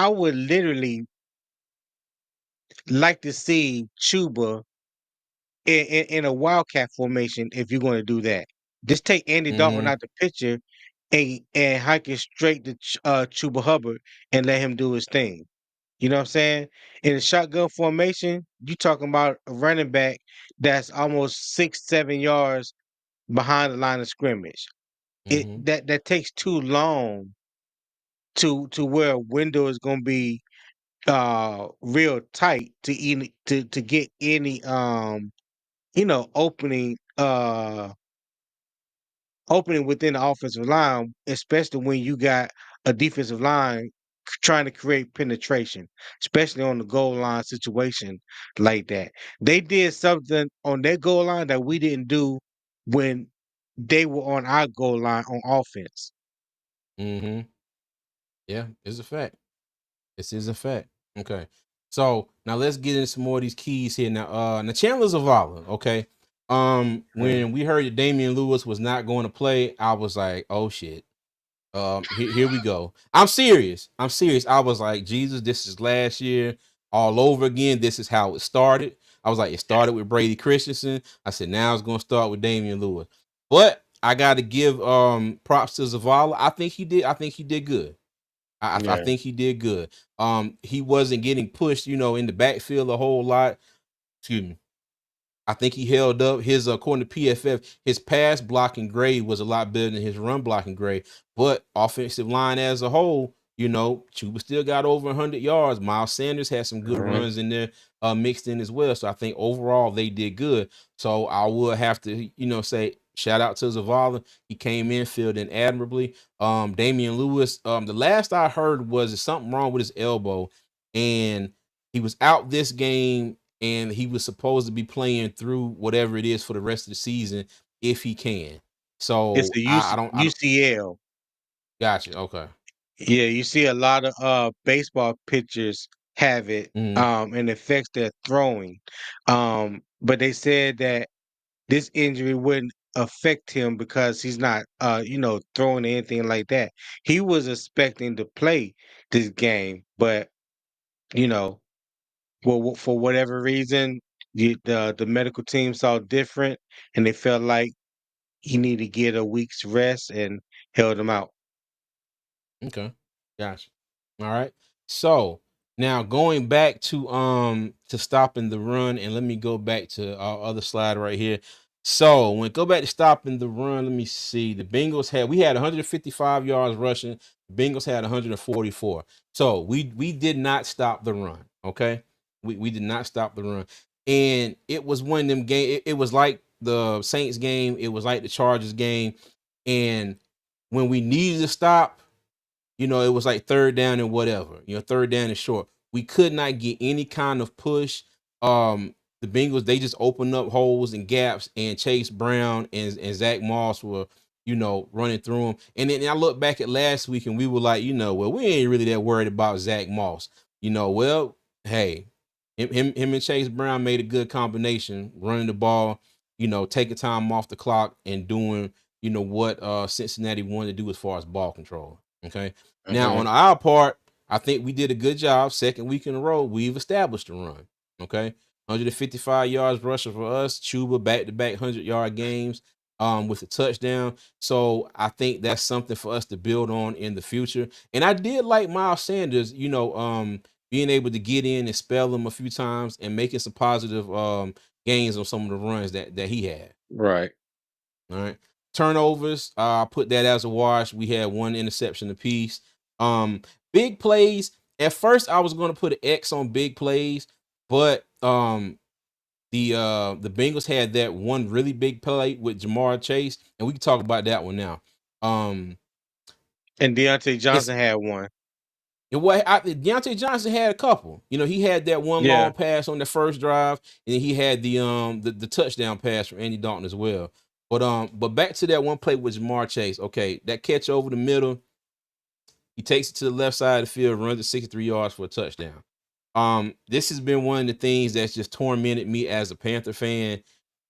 S2: would literally like to see Chuba in a wildcat formation if you're going to do that. Just take Andy Dalton
S1: Mm-hmm.
S2: out the picture and hike it straight to Chuba Hubbard and let him do his thing. You know what I'm saying? In a shotgun formation, you talking about a running back that's almost 6, 7 yards behind the line of scrimmage. It
S1: Mm-hmm.
S2: that takes too long to where a window is gonna be real tight to to get any opening opening within the offensive line, especially when you got a defensive line trying to create penetration, especially on the goal line situation like that. They did something on their goal line that we didn't do when they were on our goal line on offense.
S1: Mm-hmm. Yeah, it's a fact. This is a fact. Okay. So now let's get into some more of these keys here. Now Chandler Zavala, okay.
S2: Right.
S1: When we heard that Damian Lewis was not going to play, I was like, oh shit. Here we go. I'm serious. I'm serious. I was like, Jesus, this is last year all over again. This is how it started. I was like, it started with Brady Christensen. I said, now it's gonna start with Damian Lewis. But I gotta give props to Zavala. I think he did good. I
S2: Yeah.
S1: think he did good. He wasn't getting pushed, in the backfield a whole lot. Excuse me. I think he held up his according to PFF, his pass blocking grade was a lot better than his run blocking grade. But offensive line as a whole, Chuba still got over 100 yards. Miles Sanders had some good
S2: Mhm.
S1: runs in there mixed in as well. So I think overall they did good. So I would have to, say shout out to Zavala. He came in, filled in admirably. Damian Lewis, the last I heard was something wrong with his elbow, and he was out this game and he was supposed to be playing through whatever it is for the rest of the season if he can.
S2: It's
S1: So
S2: a
S1: I don't
S2: UCL.
S1: got you. Okay.
S2: Yeah, you see a lot of baseball pitchers have it
S1: Mm-hmm.
S2: and affects their throwing. But they said that this injury wouldn't affect him because he's not throwing anything like that. He was expecting to play this game, but you know, well, for whatever reason, the medical team saw different and they felt like he needed to get a week's rest and held him out.
S1: Okay. Gotcha. All right. So now going back to stopping the run, and let me go back to our other slide right here. So when go back to stopping the run, let me see. The Bengals had 155 yards rushing. Bengals had 144. So we did not stop the run. Okay, we did not stop the run, and it was one of them game. It was like the Saints game. It was like the Chargers game, and when we needed to stop, it was like third down and whatever. Third down and short. We could not get any kind of push. The Bengals, they just opened up holes and gaps, and Chase Brown and Zach Moss were, running through them. And then I look back at last week, and we were like, well, we ain't really that worried about Zach Moss. Well, hey, him and Chase Brown made a good combination, running the ball, taking time off the clock and doing, what Cincinnati wanted to do as far as ball control. Okay. Now
S2: Mm-hmm.
S1: on our part, I think we did a good job. Second week in a row, we've established the run. Okay. 155 yards rushing for us. Chuba back-to-back 100-yard games with a touchdown. So I think that's something for us to build on in the future. And I did like Miles Sanders, being able to get in and spell him a few times and making some positive gains on some of the runs that he had.
S2: Right.
S1: All right. Turnovers, I put that as a wash. We had one interception apiece. Big plays. At first, I was going to put an X on big plays, but the Bengals had that one really big play with Jamar Chase, and we can talk about that one now.
S2: And Deontay
S1: It's
S2: Johnson had one.
S1: Deontay Johnson had a couple. He had that one
S2: Yeah.
S1: long pass on the first drive, and then he had the touchdown pass from Andy Dalton as well. But back to that one play with Jamar Chase. Okay, that catch over the middle, he takes it to the left side of the field, runs it 63 yards for a touchdown. This has been one of the things that's just tormented me as a Panther fan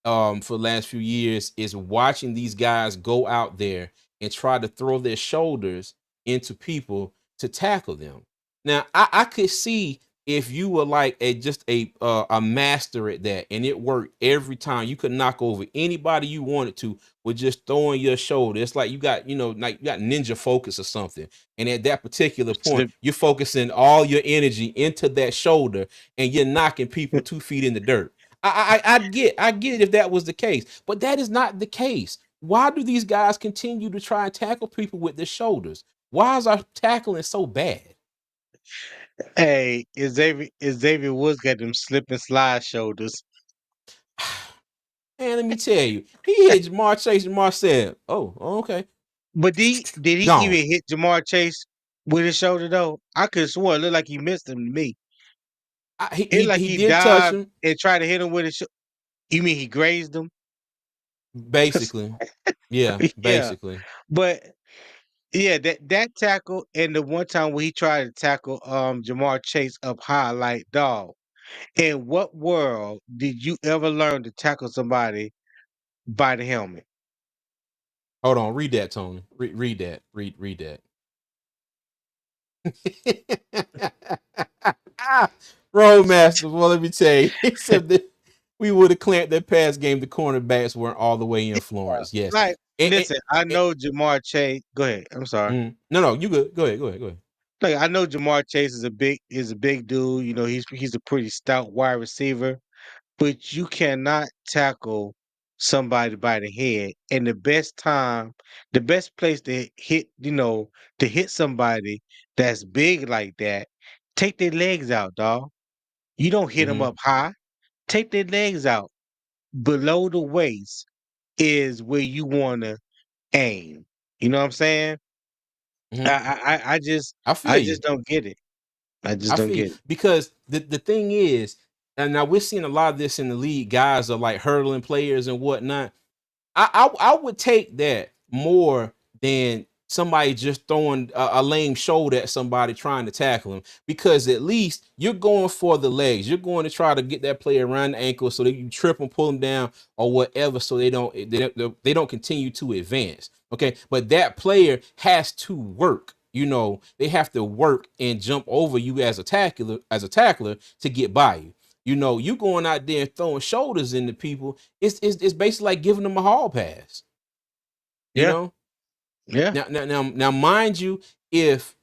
S1: for the last few years, is watching these guys go out there and try to throw their shoulders into people to tackle them. Now, I could see if you were like a master at that, and it worked every time. You could knock over anybody you wanted to with just throwing your shoulder. It's like you got, like you got ninja focus or something. And at that particular point,
S2: Slip.
S1: you're focusing all your energy into that shoulder, and you're knocking people 2 feet in the dirt. I get it if that was the case, but that is not the case. Why do these guys continue to try and tackle people with their shoulders? Why is our tackling so bad?
S2: Hey, Xavier Woods got them slip and slide shoulders.
S1: Man, let me tell you, he hit Jamar Chase. Jamar said, "Oh, okay,
S2: But did he
S1: gone."
S2: even hit Jamar Chase with his shoulder though? I could have sworn it looked like he missed him to me.
S1: He,
S2: It
S1: he
S2: like
S1: he
S2: he
S1: did touch
S2: dived
S1: him,
S2: and tried to hit him with his. You mean he grazed him? 'Cause-
S1: basically. Yeah,
S2: yeah,
S1: basically.
S2: but yeah, that tackle and the one time where he tried to tackle Jamar Chase up high, like dog. In what world did you ever learn to tackle somebody by the helmet?
S1: Hold on, read that, Tony. Read that. Read that. Roadmaster, well, let me tell you, he said that we would have clamped that pass game. The cornerbacks weren't all the way in
S2: Yeah.
S1: Florence. Yes.
S2: Like,
S1: And,
S2: listen, I
S1: and-
S2: know Jamar Chase. Go ahead. I'm sorry.
S1: no, you good. Go ahead. Go ahead. Go ahead.
S2: Like, I know Jamar Chase is a big dude. You know, he's a pretty stout wide receiver, but you cannot tackle somebody by the head. And the best place to hit, to hit somebody that's big like that, take their legs out, dog. You don't hit them
S1: Mm-hmm.
S2: up high. Take their legs out. Below the waist is where you want to aim. You know what I'm saying?
S1: Mm-hmm. I
S2: I
S1: feel
S2: just
S1: you.
S2: don't get it. I just
S1: I
S2: don't
S1: feel you
S2: get it.
S1: because the thing is, and now we're seeing a lot of this in the league. Guys are like hurdling players and whatnot. I would take that more than somebody just throwing a lame shoulder at somebody trying to tackle him, because at least you're going for the legs. You're going to try to get that player around the ankle so that you trip and pull them down or whatever, so they don't continue to advance. Okay, but that player has to work. They have to work and jump over you as a tackler to get by you. You going out there and throwing shoulders into people. It's basically like giving them a hall pass. You
S2: Yeah,
S1: know.
S2: yeah,
S1: Now, mind you, if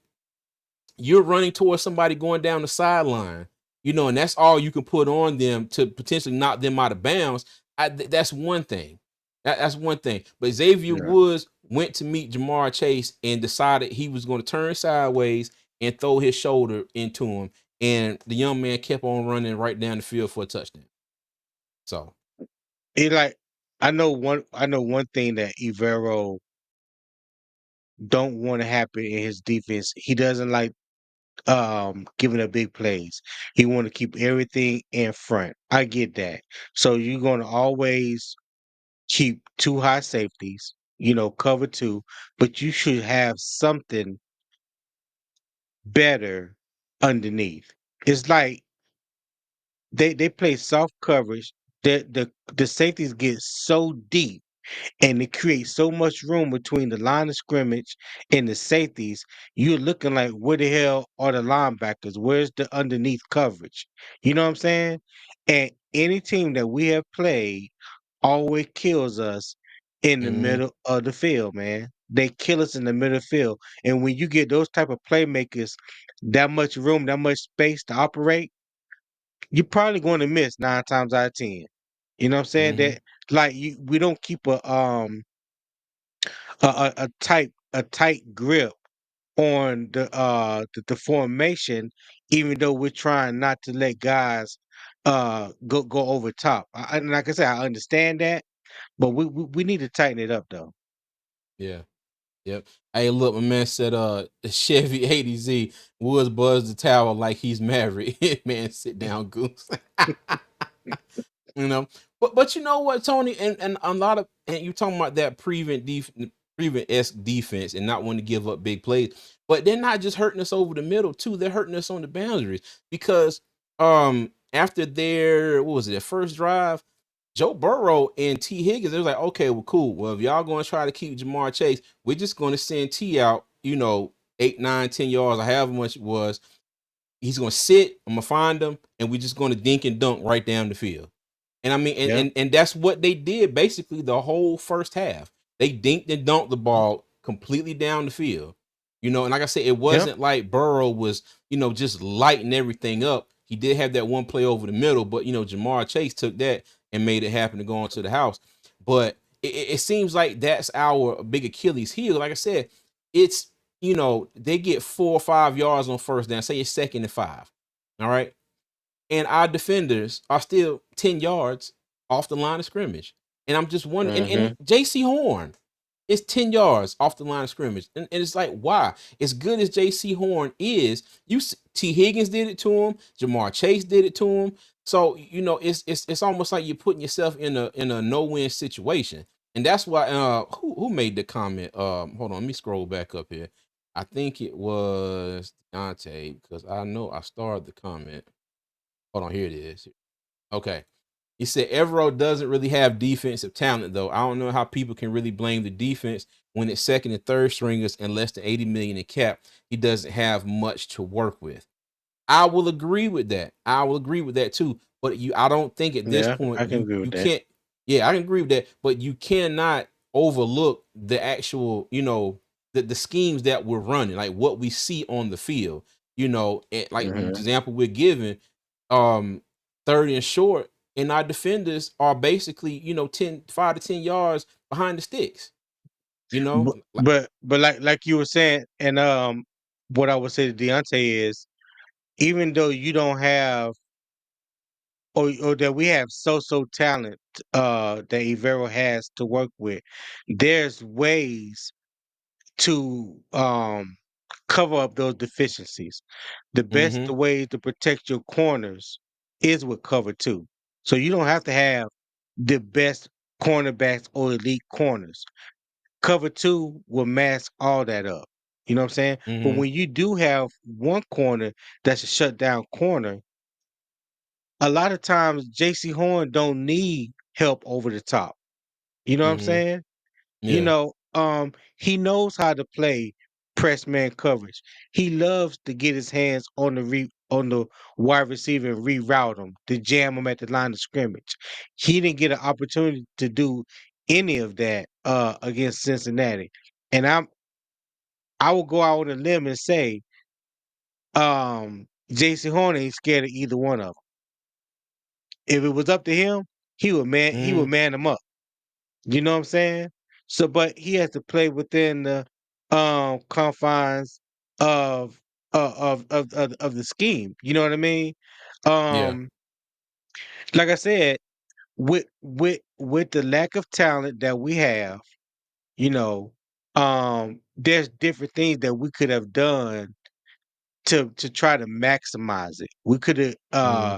S1: you're running towards somebody going down the sideline, and that's all you can put on them to potentially knock them out of bounds. That's one thing. That's one thing. But Xavier
S2: yeah.
S1: Woods went to meet Jamar Chase and decided he was going to turn sideways and throw his shoulder into him, and the young man kept on running right down the field for a touchdown. So,
S2: It like I know one thing that Evero don't want to happen in his defense. He doesn't like giving up big plays. He want to keep everything in front. I get that. So you're going to always keep two high safeties, cover two, but you should have something better underneath. It's like they play soft coverage. The safeties get so deep and it creates so much room between the line of scrimmage and the safeties. You're looking like, where the hell are the linebackers? Where's the underneath coverage? You know what I'm saying? And any team that we have played always kills us in the
S1: mhm,
S2: middle of the field, man. They kill us in the middle of the field. And when you get those type of playmakers, that much room, that much space to operate, you're probably going to miss 9 times out of 10. You know what I'm saying?
S1: mhm,
S2: That like we don't keep a tight grip on the formation, even though we're trying not to let guys go over top. And like I said, I understand that, but we need to tighten it up though.
S1: yeah. Yep. Hey, look, my man said Chevy 80Z Woods buzz the tower like he's married. Man, sit down, goose. You know, but you know what, Tony, and a lot of, and you talking about that prevent esque defense and not wanting to give up big plays, but they're not just hurting us over the middle too. They're hurting us on the boundaries because after their, what was it, their first drive, Joe Burrow and T Higgins, they was like, okay, well, cool. Well, if y'all going to try to keep Jamar Chase, we're just going to send T out, 8, 9, 10 yards, or however much it was. He's going to sit. I'm going to find him, and we're just going to dink and dunk right down the field. And I mean, and,
S2: Yeah,
S1: and and that's what they did basically the whole first half. They dinked and dunked the ball completely down the field. And like I said, it
S2: yeah,
S1: wasn't like Burrow was, just lighting everything up. He did have that one play over the middle, but Jamar Chase took that and made it happen to go into the house. But it seems like that's our big Achilles heel. Like I said, it's they get 4 or 5 yards on first down, say it's 2nd and 5. All right, and our defenders are still 10 yards off the line of scrimmage. And I'm just wondering, and
S2: hmm
S1: JC Horn is 10 yards off the line of scrimmage. And it's like, why? As good as JC Horn is, T. Higgins did it to him, Jamar Chase did it to him. So, it's almost like you're putting yourself in a no-win situation. And that's why who made the comment? Hold on, let me scroll back up here. I think it was Dante, because I know I started the comment. Hold on, here it is. Okay. He said Evero doesn't really have defensive talent, though. I don't know how people can really blame the defense when it's second and third stringers and less than 80 million in cap. He doesn't have much to work with. I will agree with that. I will agree with that too. But I don't think at this
S2: yeah.
S1: point
S2: I can
S1: you
S2: agree with
S1: you
S2: that.
S1: can't. Yeah, I can agree with that. But you cannot overlook the actual, the schemes that we're running, like what we see on the field. Like the
S2: hmm
S1: example we're giving, um, 30 and short, and our defenders are basically 5 to 10 yards behind the sticks. Like,
S2: But like you were saying, and what I would say to Deontay is, even though you don't have or that we have so talent that Evero has to work with, there's ways to cover up those deficiencies. The best
S1: mm-hmm,
S2: way to protect your corners is with cover two. So you don't have to have the best cornerbacks or elite corners. Cover two will mask all that up. You know what I'm saying? But
S1: mm-hmm,
S2: when you do have one corner that's a shutdown corner, a lot of times JC Horn don't need help over the top. You know what I'm
S1: mm-hmm.
S2: saying?
S1: Yeah.
S2: He knows how to play press man coverage. He loves to get his hands on the wide receiver and reroute him, to jam him at the line of scrimmage. He didn't get an opportunity to do any of that against Cincinnati. And I will go out on a limb and say JC Horn ain't scared of either one of them. If it was up to him, he would man
S1: Mm-hmm.
S2: him up. You know what I'm saying? So, but he has to play within the confines of of the scheme. You know what I mean?
S1: Yeah,
S2: Um, like I said, with the lack of talent that we have, you know, there's different things that we could have done to try to maximize it. We could have
S1: mhm,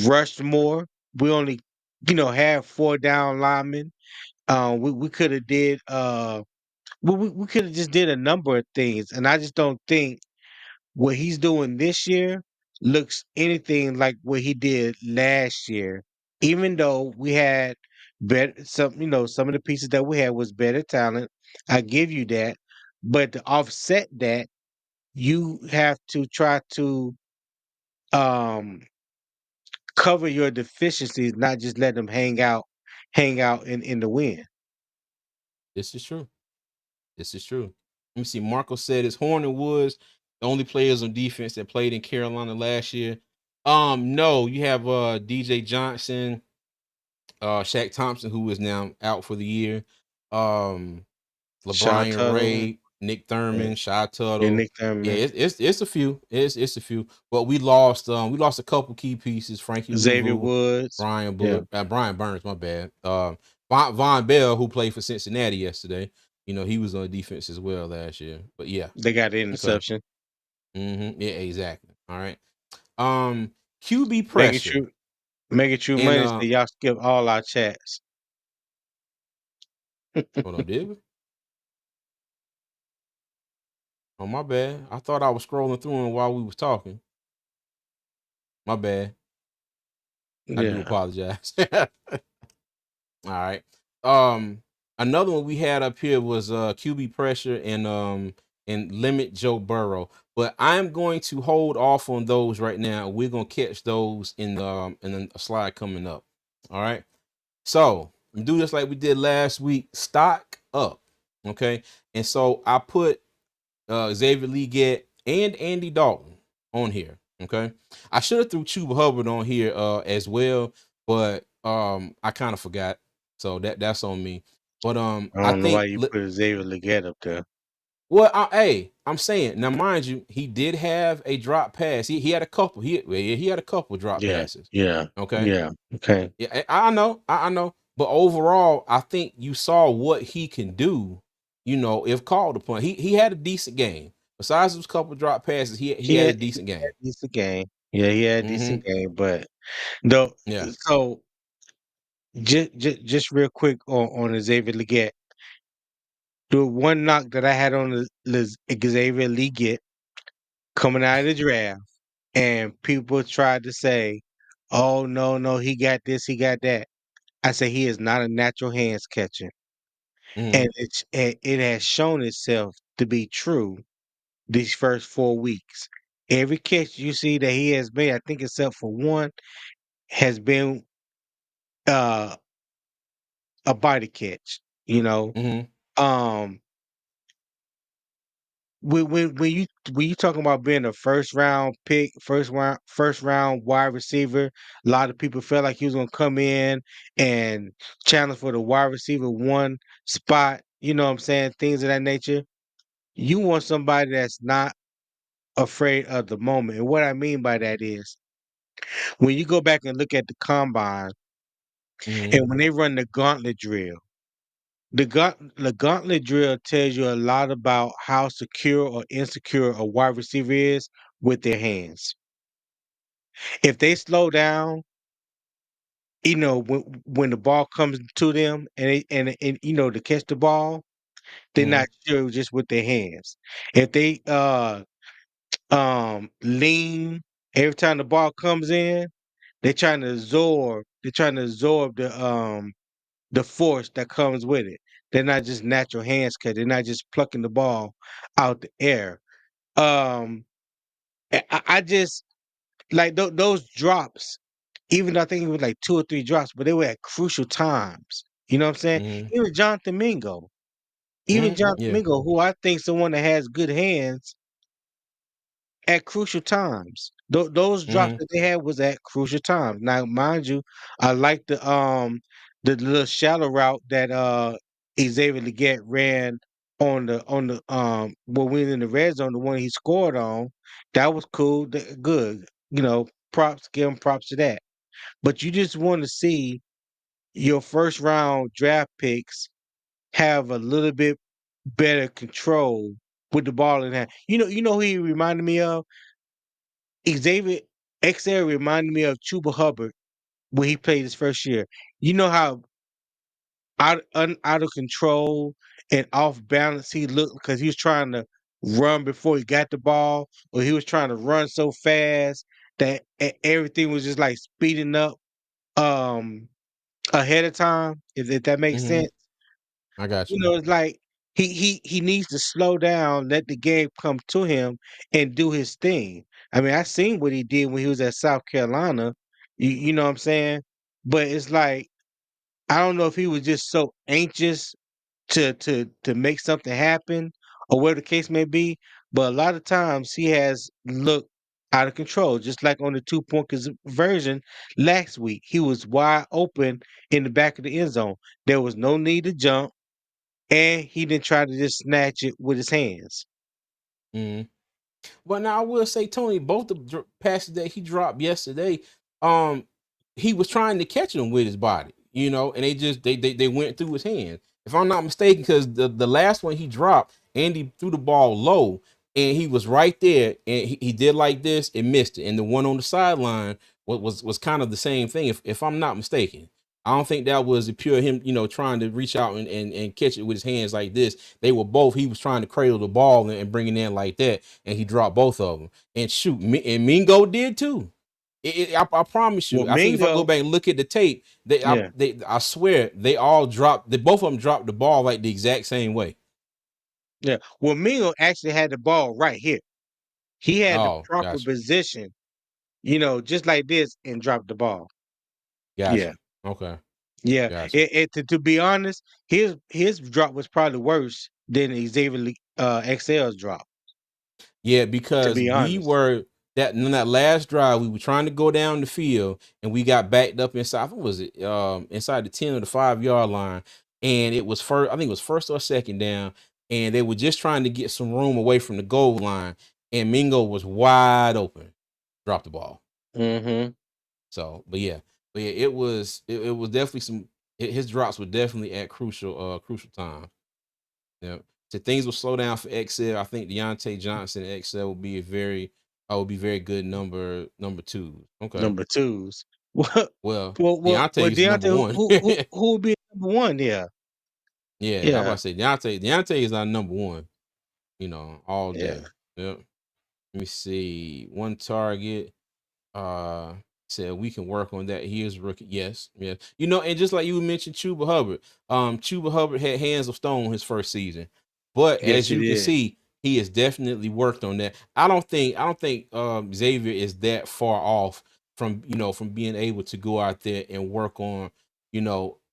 S2: rushed more. We only, have 4 down linemen. We could have did we could have just did a number of things, and I just don't think what he's doing this year looks anything like what he did last year. Even though we had better some of the pieces that we had was better talent. I give you that. But to offset that, you have to try to um cover your deficiencies, not just let them hang out in the wind.
S1: this is true. This is true. Let me see. Marco said it's Horn and Woods, the only players on defense that played in Carolina last year. No, you have DJ Johnson, Shaq Thompson, who is now out for the year. Um,
S2: Sean
S1: LeBron
S2: Tuttle,
S1: Ray, Nick
S2: yeah,
S1: Thurman, Shy
S2: yeah,
S1: Tuttle.
S2: Nick
S1: Yeah,
S2: Thurman,
S1: it's a few. It's a few. But we lost a couple key pieces. Frankie
S2: Xavier
S1: Louvu,
S2: Woods, yeah,
S1: Brian Burns, my bad. Von Bell, who played for Cincinnati yesterday. He was on defense as well last year. But yeah,
S2: they got the
S1: okay.
S2: interception.
S1: Yeah, exactly. All right. Um, QB
S2: Making
S1: pressure
S2: true, making true
S1: and
S2: money. So y'all skip all our chats.
S1: hold on, did we? Oh, my bad. I thought I was scrolling through them while we was talking. My bad. I do
S2: Yeah,
S1: apologize. All right. Um, Another one we had up here was QB pressure and limit Joe Burrow. But I'm going to hold off on those right now. We're gonna catch those in a slide coming up. All right. So do this like we did last week. Stock up. Okay. And so I put Xavier Leggett and Andy Dalton on here. Okay. I should have threw Chuba Hubbard on here as well, but I kind of forgot. So that's on me. But
S2: I
S1: I
S2: don't know why
S1: think
S2: you put Xavier Leggett up there.
S1: well, hey, I'm saying now, mind you, he did have a drop pass. He had a couple. He had a couple drop
S2: Yeah,
S1: passes.
S2: yeah,
S1: Okay.
S2: yeah. Okay.
S1: Yeah, I know, I know. But overall, I think you saw what he can do. If called upon, he had a decent game. Besides those couple drop passes, he had a
S2: He
S1: decent
S2: had
S1: game.
S2: a decent game. Yeah, he had a
S1: Hmm.
S2: decent game, but though.
S1: Yeah.
S2: So just real quick on Xavier Leggett. The one knock that I had on Xavier Leggett coming out of the draft, and people tried to say, "Oh no, no, he got this, he got that." I say he is not a natural hands catcher,
S1: Hmm.
S2: and it has shown itself to be true these first 4 weeks. Every catch you see that he has made, I think except for one, has been uh, a body catch. You know,
S1: Hmm.
S2: um, when you talking about being a first round pick, first round wide receiver, a lot of people felt like he was gonna come in and challenge for the wide receiver one spot. You know what I'm saying? Things of that nature. You want somebody that's not afraid of the moment. And what I mean by that is when you go back and look at the combine
S1: Hmm.
S2: and when they run the gauntlet drill, the gauntlet drill tells you a lot about how secure or insecure a wide receiver is with their hands. If they slow down, when the ball comes to them and to catch the ball, they're
S1: Hmm.
S2: not sure just with their hands. If they lean every time the ball comes in, they're trying to absorb the force that comes with it. They're not just natural hands cut. They're not just plucking the ball out the air. Um, I just like those drops. Even though I think it was like 2 or 3 drops, but they were at crucial times. You know what I'm saying?
S1: Hmm.
S2: Even Jonathan Mingo, even
S1: Hmm.
S2: Jonathan
S1: Yeah.
S2: Mingo, who I think someone that has good hands at crucial times. Those drops
S1: Hmm.
S2: that they had was at crucial times. Now, mind you, I like the little shallow route that Xavier Leggett ran on the when we in the red zone, the one he scored on, that was cool, good. Props, give him props to that. But you just want to see your first round draft picks have a little bit better control with the ball in hand. You know who he reminded me of? Xavier XL reminded me of Chuba Hubbard when he played his first year. You know how out of control and off balance he looked because he was trying to run before he got the ball, or he was trying to run so fast that everything was just like speeding up um ahead of time. If that makes
S1: Hmm.
S2: sense.
S1: I got you.
S2: It's like he needs to slow down, let the game come to him, and do his thing. I mean, I seen what he did when he was at South Carolina. You know what I'm saying? But it's like I don't know if he was just so anxious to make something happen or whatever the case may be. But a lot of times he has looked out of control, just like on the 2 point conversion last week. He was wide open in the back of the end zone. There was no need to jump, and he didn't try to just snatch it with his hands.
S1: Mhm. But now I will say, Tony, both the passes that he dropped yesterday, um, he was trying to catch them with his body, and they went through his hands. If I'm not mistaken, because the last one he dropped, Andy threw the ball low, and he was right there, and he did like this and missed it. And the one on the sideline was kind of the same thing, if I'm not mistaken. I don't think that was a pure him, trying to reach out and catch it with his hands like this. They were both. He was trying to cradle the ball and bring it in like that, and he dropped both of them. And shoot, and Mingo did too. I promise
S2: Well,
S1: you. I think if I go
S2: Mingo,
S1: back and look at the tape,
S2: yeah,
S1: I swear they all dropped. Both of them dropped the ball like the exact same way.
S2: yeah. Well, Mingo actually had the ball right here. He had the
S1: Oh,
S2: proper
S1: gotcha,
S2: position, just like this, and dropped the ball. Yeah.
S1: gotcha. Okay,
S2: Yeah,
S1: gotcha.
S2: to be honest, his drop was probably worse than XL's drop.
S1: Yeah,
S2: To
S1: because
S2: be
S1: we
S2: honest,
S1: were that in that last drive, we were trying to go down the field and we got backed up inside. What was it? Inside the 10 or the 5 yard line. And it was first, I think it was first or second down. And they were just trying to get some room away from the goal line. And Mingo was wide open. Dropped the ball.
S2: hmm
S1: So, but yeah, it was definitely his drops were definitely at crucial time. Yeah. So things will slow down for XL. I think Deontay Johnson at XL will be very good number two. Okay.
S2: number twos. Well,
S1: Well,
S2: well,
S1: Deontay's
S2: Deontay,
S1: number one.
S2: who will be number one? Yeah,
S1: Yeah, I about
S2: yeah,
S1: to say Deontay is our number one, all
S2: yeah.
S1: day. Yep. Let me see. One target. Uh Said we can work on that. He is rookie. Yes, yes. And just like you mentioned Chuba Hubbard. Chuba Hubbard had hands of stone his first season. But
S2: Yes,
S1: as
S2: he
S1: you can
S2: did.
S1: see, he has definitely worked on that. I don't think Xavier is that far off from being able to go out there and work on,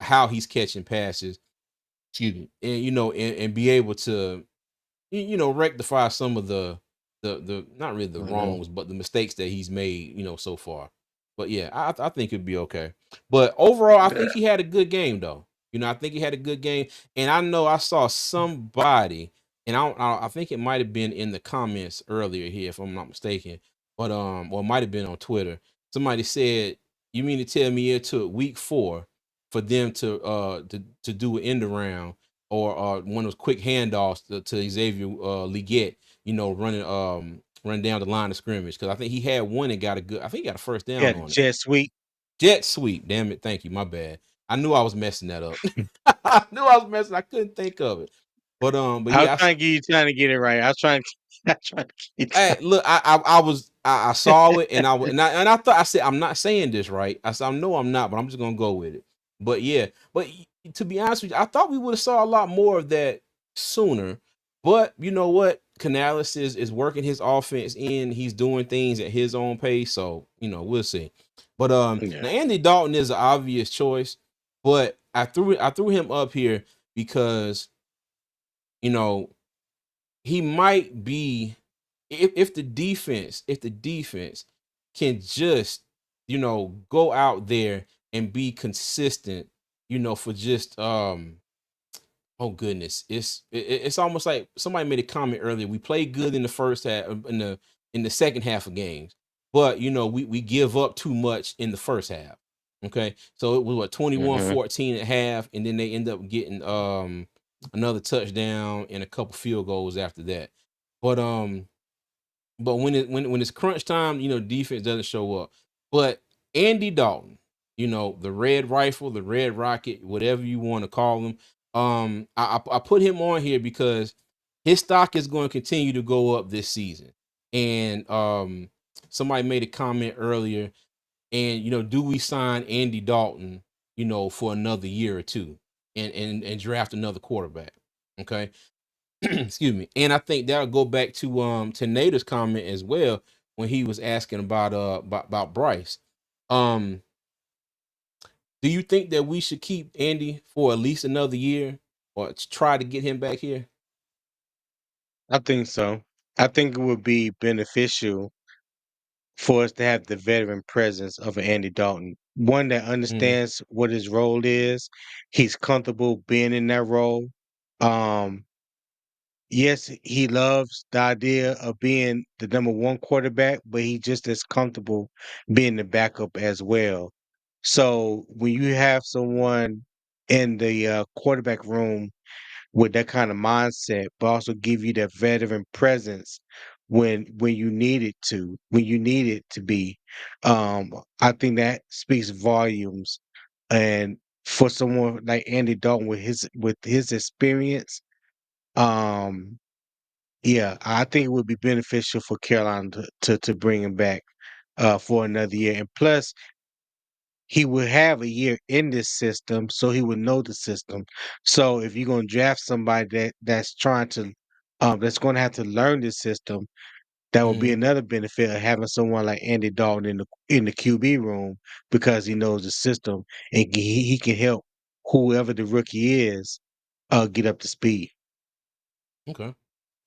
S1: how he's catching passes, excuse me, and and be able to rectify some of the not really the
S2: hmm
S1: wrongs, but the mistakes that he's made, so far. But yeah, I think it'd be okay. But overall, I
S2: Yeah.
S1: think he had a good game though. I think he had a good game, and I know I saw somebody, and I think it might have been in the comments earlier here, if I'm not mistaken, but or it might have been on Twitter. Somebody said, "You mean to tell me it took week 4 for them to do an end around or one of those quick handoffs to Xavier Leggett, running down the line of scrimmage because I think he had one and got a good. I think he got a first
S2: He
S1: down
S2: had a
S1: on it.
S2: jet sweep.
S1: Jet sweep. Damn it. Thank you. My bad. I knew I was messing that up. I knew I was messing. I couldn't think of it. But
S2: I was
S1: yeah,
S2: trying to get it right. I was trying to, I trying to get
S1: hey, look, I saw it and I thought I said I'm not saying this right. I said I know I'm not, but I'm just gonna go with it. But yeah, to be honest with you, I thought we would have saw a lot more of that sooner. But you know what? Canales is working his offense in. He's doing things at his own pace. So we'll see. But
S2: yeah.
S1: now Andy Dalton is an obvious choice, but I threw him up here because you know he might be if the defense can just go out there and be consistent for just Oh goodness, it's almost like somebody made a comment earlier. We played good in the first half, in the second half of games, but we give up too much in the first half. Okay, so it was what
S2: Hmm.
S1: 21-14 at half, and then they end up getting another touchdown and a couple field goals after that. But when it's crunch time, defense doesn't show up. But Andy Dalton, the red rifle, the red rocket, whatever you want to call him, I put him on here because his stock is going to continue to go up this season. And somebody made a comment earlier, and do we sign Andy Dalton, for another year or two, and draft another quarterback? Okay. Excuse me. And I think that'll go back to Nader's comment as well when he was asking about Bryce. Um, do you think that we should keep Andy for at least another year or try to get him back here?
S2: I think so. I think it would be beneficial for us to have the veteran presence of an Andy Dalton, one that
S1: Mm,
S2: understands what his role is. He's comfortable being in that role. Um, yes, he loves the idea of being the number one quarterback, but he just as comfortable being the backup as well. So when you have someone in the quarterback room with that kind of mindset, but also give you that veteran presence when you need it to, when you need it to be. I think that speaks volumes. And for someone like Andy Dalton with his experience, um, yeah, I think it would be beneficial for Carolina to bring him back for another year. And plus, he would have a year in this system, so he would know the system. So if you're gonna draft somebody that's trying to that's gonna have to learn this system, that would be
S1: mm,
S2: another benefit of having someone like Andy Dalton in the QB room because he knows the system and he can help whoever the rookie is get up to speed.
S1: okay.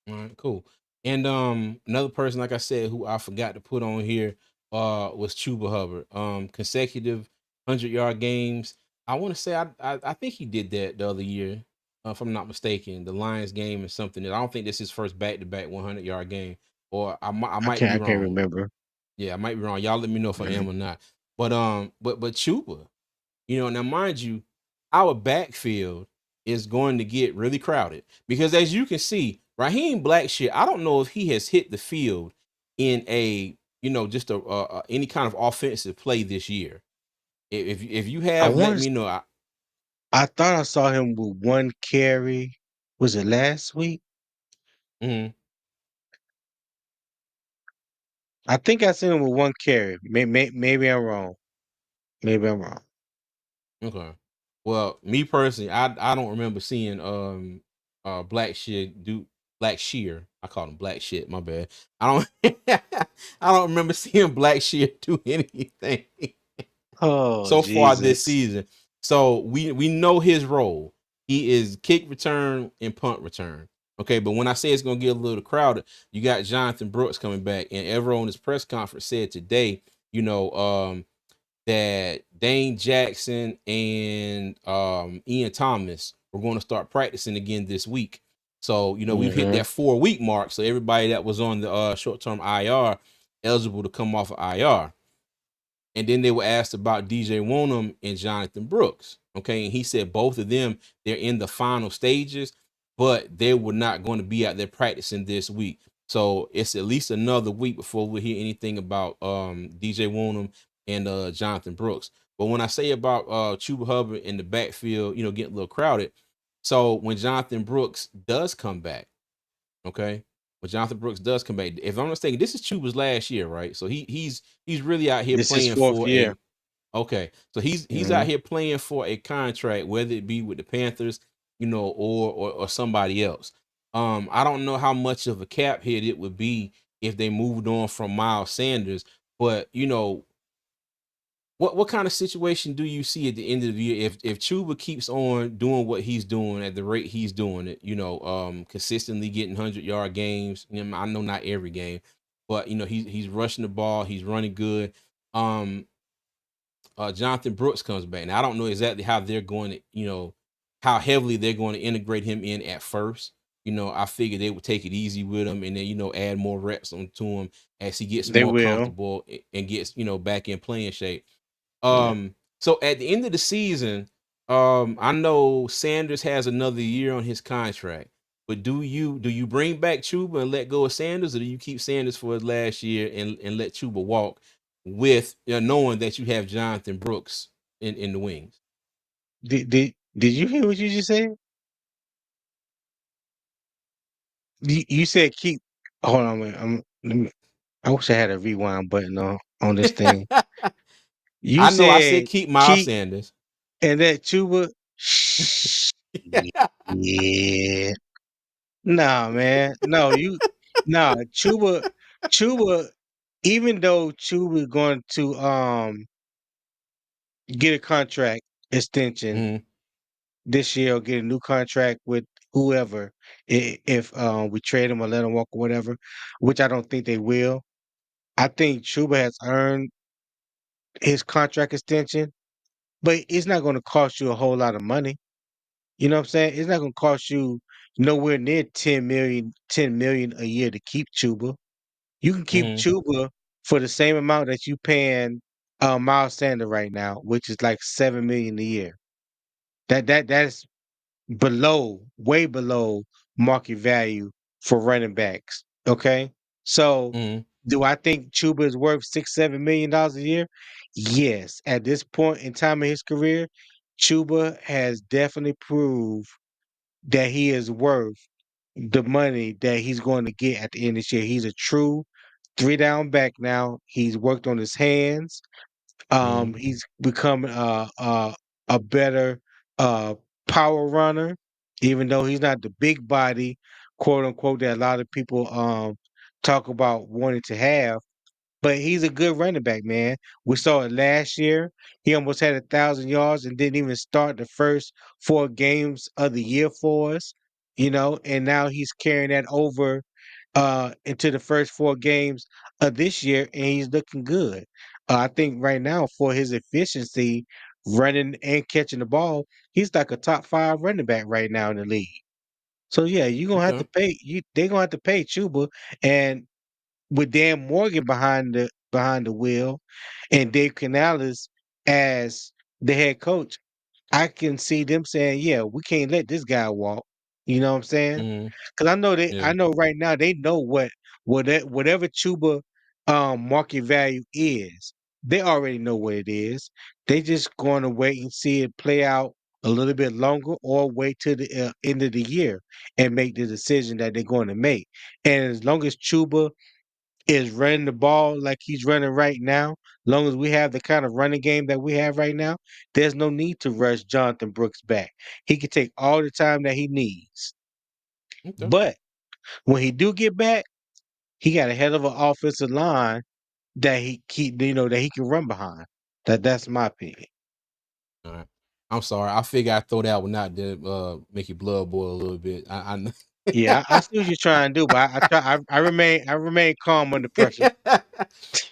S1: All right, cool. And another person, like I said, who I forgot to put on here was Chuba Hubbard. Consecutive 100-yard games. I want to say I think he did that the other year, if I'm not mistaken. The Lions game is something that I don't think this is his first back-to-back 100-yard game, or I might be
S2: I can't
S1: wrong.
S2: remember.
S1: Yeah, I might be wrong. Y'all let me know if I
S2: Mhm.
S1: am or not. But Chuba, now mind you, our backfield is going to get really crowded because as you can see, Raheem Blackshear, I don't know if he has hit the field in a just any kind of offensive play this year. If you
S2: I
S1: have, let
S2: want
S1: me know.
S2: I thought I saw him with one carry. Was it last week?
S1: Mhm,
S2: I think I seen him with one carry. Maybe I'm wrong. Maybe I'm wrong.
S1: okay. Well, me personally, I don't remember seeing Black Shear. I call him Black Shit. My bad. I don't I don't remember seeing Black Shear do anything
S2: Oh
S1: so far this
S2: Jesus!
S1: season. So we know his role. He is kick return and punt return. Okay, but when I say it's gonna get a little crowded, you got Jonathan Brooks coming back, and everyone in his press conference said today, that Dane Jackson and Ian Thomas were going to start practicing again this week. So we've hit
S2: Hmm.
S1: that 4 week mark. So everybody that was on the short term IR eligible to come off of IR. And then they were asked about DJ Wonham and Jonathan Brooks. Okay. And he said both of them, they're in the final stages, but they were not going to be out there practicing this week. So it's at least another week before we hear anything about DJ Wonham and Jonathan Brooks. But when I say about Chuba Hubbard in the backfield, getting a little crowded. So when Jonathan Brooks does come back, okay. When Jonathan Brooks does come back, if I'm not mistaken, this is Chuba's last year, right? So he's really out here
S2: This is
S1: playing
S2: fourth
S1: for
S2: year.
S1: a okay. So he's
S2: Hmm.
S1: out here playing for a contract, whether it be with the Panthers, or somebody else. I don't know how much of a cap hit it would be if they moved on from Miles Sanders, but what kind of situation do you see at the end of the year if Chuba keeps on doing what he's doing at the rate he's doing it, consistently getting 100-yard games. I know not every game, but he's rushing the ball, he's running good. Um, Jonathan Brooks comes back. Now I don't know exactly how they're going to, how heavily they're going to integrate him in at first. I figured they would take it easy with him and then, add more reps onto him as he gets
S2: They
S1: more
S2: will.
S1: comfortable and gets, back in playing shape.
S2: Yeah.
S1: So at the end of the season, I know Sanders has another year on his contract. But do you bring back Chuba and let go of Sanders, or do you keep Sanders for his last year and let Chuba walk with knowing that you have Jonathan Brooks in the wings?
S2: Did you hear what you just said? You said keep. Hold on, man. Let me, I wish I had a rewind button on this thing. You
S1: I know I said
S2: said
S1: keep Miles
S2: keep
S1: Sanders.
S2: and that Chuba. Yeah. Nah, man. No, nah, Chuba, even though Chuba going to get a contract extension
S1: Mhm,
S2: this year or get a new contract with whoever, if we trade him or let him walk or whatever, which I don't think they will. I think Chuba has earned his contract extension, but it's not going to cost you a whole lot of money. You know what I'm saying? It's not going to cost you nowhere near 10 million a year to keep Chuba. You can keep
S1: mhm,
S2: Chuba for the same amount that you paying Miles Sanders right now, which is like 7 million a year. That's below, way below market value for running backs. Okay, so
S1: mhm,
S2: do I think Chuba is worth $6-7 million a year? Yes. At this point in time in his career, Chuba has definitely proved that he is worth the money that he's going to get at the end of this year. He's a true three down back now. He's worked on his hands.
S1: mhm,
S2: He's become a better uh power runner, even though he's not the big body, quote unquote, that a lot of people talk about wanting to have. But he's a good running back, man. We saw it last year. He almost had 1,000 yards and didn't even start the first 4 games of the year for us, and now he's carrying that over into the first 4 games of this year, and he's looking good. I think right now for his efficiency, running and catching the ball, he's like a top 5 running back right now in the league. So yeah, you're gonna have to
S1: okay,
S2: pay you they're gonna have to pay Chuba, and with Dan Morgan behind the wheel and Dave Canales as the head coach, I can see them saying, "Yeah, we can't let this guy walk." You know what I'm saying?
S1: mhm,
S2: Because I
S1: yeah,
S2: know right now they know whatever Chuba market value is. They already know what it is. They just going to wait and see it play out a little bit longer, or wait till the end of the year and make the decision that they're going to make. And as long as Chuba is running the ball like he's running right now, long as we have the kind of running game that we have right now, there's no need to rush Jonathan Brooks back. He can take all the time that he needs.
S1: okay.
S2: But when he do get back, he got a hell of an offensive line that he can run behind. That's my opinion.
S1: All right. I'm sorry. I figure I throw that one out to make your blood boil a little bit.
S2: Yeah, I see what you're trying to do, but I remain calm under pressure.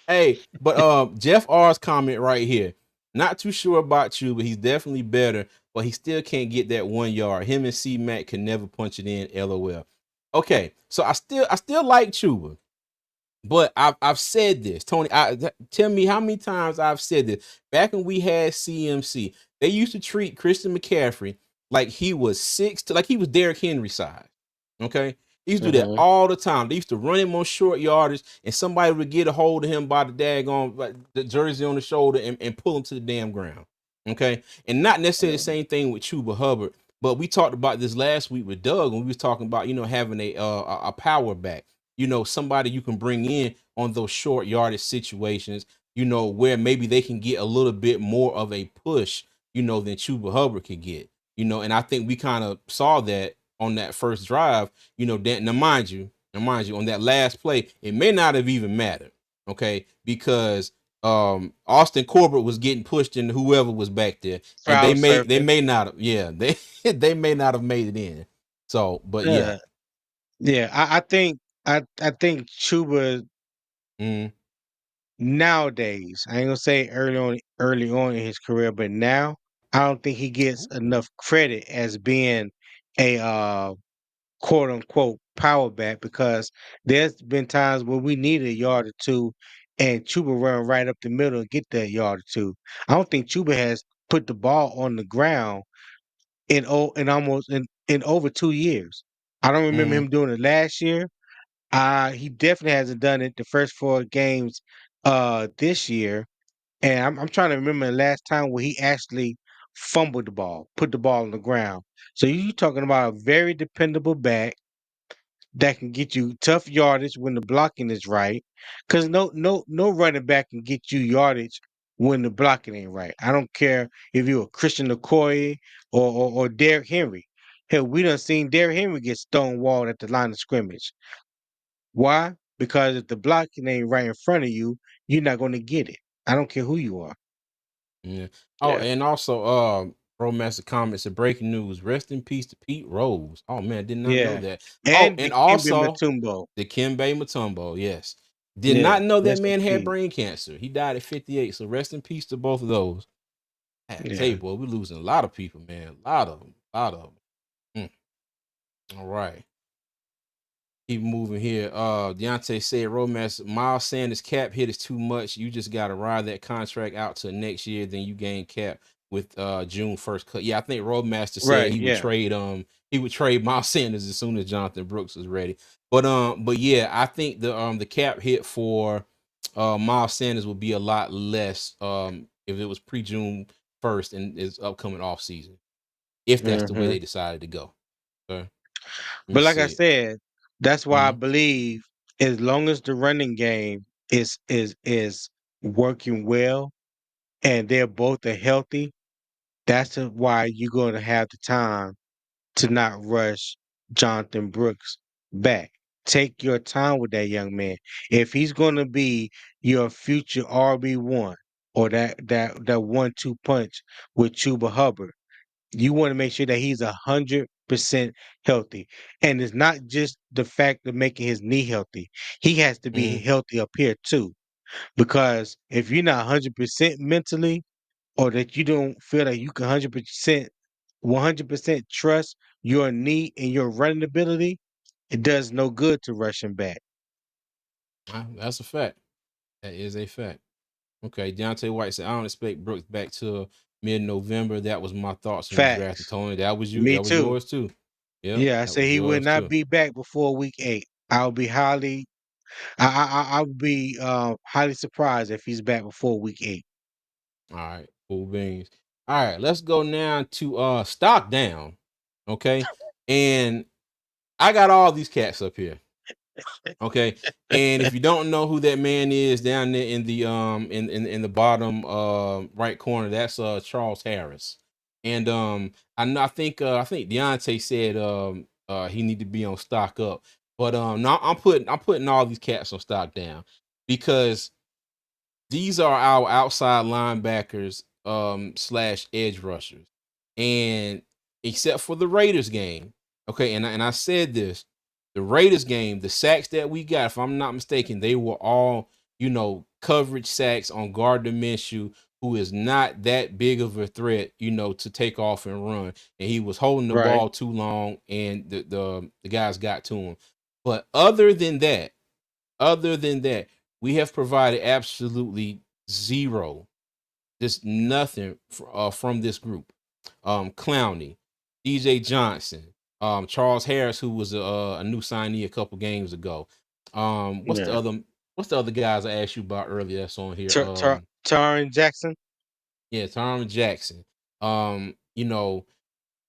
S1: Hey, but Jeff R's comment right here. Not too sure about you, but he's definitely better, but he still can't get that 1 yard. Him and C Mac can never punch it in. LOL. Okay, so I still like Chuba. But I've said this, Tony. Tell me how many times I've said this. Back when we had CMC, they used to treat Christian McCaffrey like he was like he was Derrick Henry size. Okay, they used to do that
S2: Hmm.
S1: all the time. They used to run him on short yardage, and somebody would get a hold of him by the daggone like, the jersey on the shoulder and pull him to the damn ground. Okay, and not necessarily the same thing with Chuba Hubbard. But we talked about this last week with Doug when we was talking about having a power back, somebody you can bring in on those short yardage situations, where maybe they can get a little bit more of a push, than Chuba Hubbard could get, and I think we kind of saw that on that first drive, now mind you, on that last play, it may not have even mattered, okay, because Austin Corbett was getting pushed into whoever was back there, and they
S2: Crowd
S1: may they
S2: surfing.
S1: may not have, yeah, they they may not have made it in. So, but yeah.
S2: Yeah, yeah. I think Chuba
S1: Mm,
S2: nowadays, I ain't gonna say early on in his career, but now I don't think he gets enough credit as being a quote unquote power back because there's been times where we needed a yard or two and Chuba run right up the middle and get that yard or two. I don't think Chuba has put the ball on the ground in over 2 years. I don't remember
S1: Mm,
S2: him doing it last year. He definitely hasn't done it the first 4 games this year. And I'm trying to remember the last time where he actually fumbled the ball, put the ball on the ground. So you talking about a very dependable back that can get you tough yardage when the blocking is right. Because no running back can get you yardage when the blocking ain't right. I don't care if you're a Christian Okoye or Derrick Henry. Hell, we done seen Derrick Henry get stonewalled at the line of scrimmage. Why? Because if the blocking ain't right in front of you, you're not going to get it. I don't care who you are.
S1: yeah. Oh,
S2: Yeah.
S1: and also, Romaster comments said breaking news. Rest in peace to Pete Rose. Oh man, I did not know
S2: Yeah.
S1: that. Oh,
S2: And
S1: and
S2: Dikembe
S1: also
S2: Mutombo.
S1: the Kimbe Mutombo. Yes, did
S2: Yeah.
S1: not know that
S2: Rest in
S1: man had
S2: peace.
S1: brain cancer. He died at 58. So rest in peace to both of those. I tell
S2: Yeah.
S1: you, boy, we're losing a lot of people, man. A lot of them. A lot of them. All right. Keep moving here. Deontay said, Romaster, Miles Sanders cap hit is too much. You just gotta ride that contract out to next year, then you gain cap with June 1st cut. Yeah, I think Roadmaster said
S2: Right. Yeah.
S1: he would trade Miles Sanders as soon as Jonathan Brooks was ready. But yeah, I think the cap hit for Miles Sanders would be a lot less if it was pre-June 1st and is upcoming off season. If that's the way
S2: Hmm.
S1: they decided to go. Okay. Let me
S2: But like I
S1: see.
S2: said, that's why I
S1: Mhm.
S2: believe as long as the running game is working well and they're both are healthy, why you're going to have the time to not rush Jonathan Brooks back. Take your time with that young man. If he's going to be your future RB1 or that 1-2 punch with Chuba Hubbard, you want to make sure that he's 100% healthy. And it's not just the fact of making his knee healthy. He has to be
S1: Mhm.
S2: healthy up here too. Because if you're not 100% mentally, or that you don't feel like you can 100% trust your knee and your running ability, it does no good to rush him back.
S1: That's a fact. That is a fact. Okay, Deontay White said, I don't expect Brooks back till mid-November. That was my thoughts on the draft. And
S2: Facts.
S1: Tony, that was you.
S2: Me
S1: That was
S2: too.
S1: yours too. Yep,
S2: Yeah, I
S1: that
S2: say
S1: was
S2: he would
S1: yours
S2: not
S1: too.
S2: be back before week 8. I'll be highly I would be highly surprised if he's back before week 8.
S1: All right, cool beans. All right, let's go now to stock down. Okay. And I got all these cats up here. Okay. And if you don't know who that man is down there in the in the bottom right corner, that's Charles Harris. And I think Deontay said he need to be on stock up. But no, I'm putting all these cats on stock down because these are our outside linebackers slash edge rushers. And except for the Raiders game, okay, and I said this, the Raiders game, the sacks that we got, if I'm not mistaken, they were all, coverage sacks on Gardner Minshew, who is not that big of a threat, to take off and run. And he was holding the
S2: Right.
S1: ball too long and the guys got to him. But other than that, we have provided absolutely zero, just nothing from this group. Clowney, DJ Johnson, Charles Harris, who was a new signee a couple games ago. What's the
S2: Yeah.
S1: other? What's the other guys I asked you about earlier? That's on here.
S2: Taron Jackson.
S1: Yeah, Tom Jackson. You know,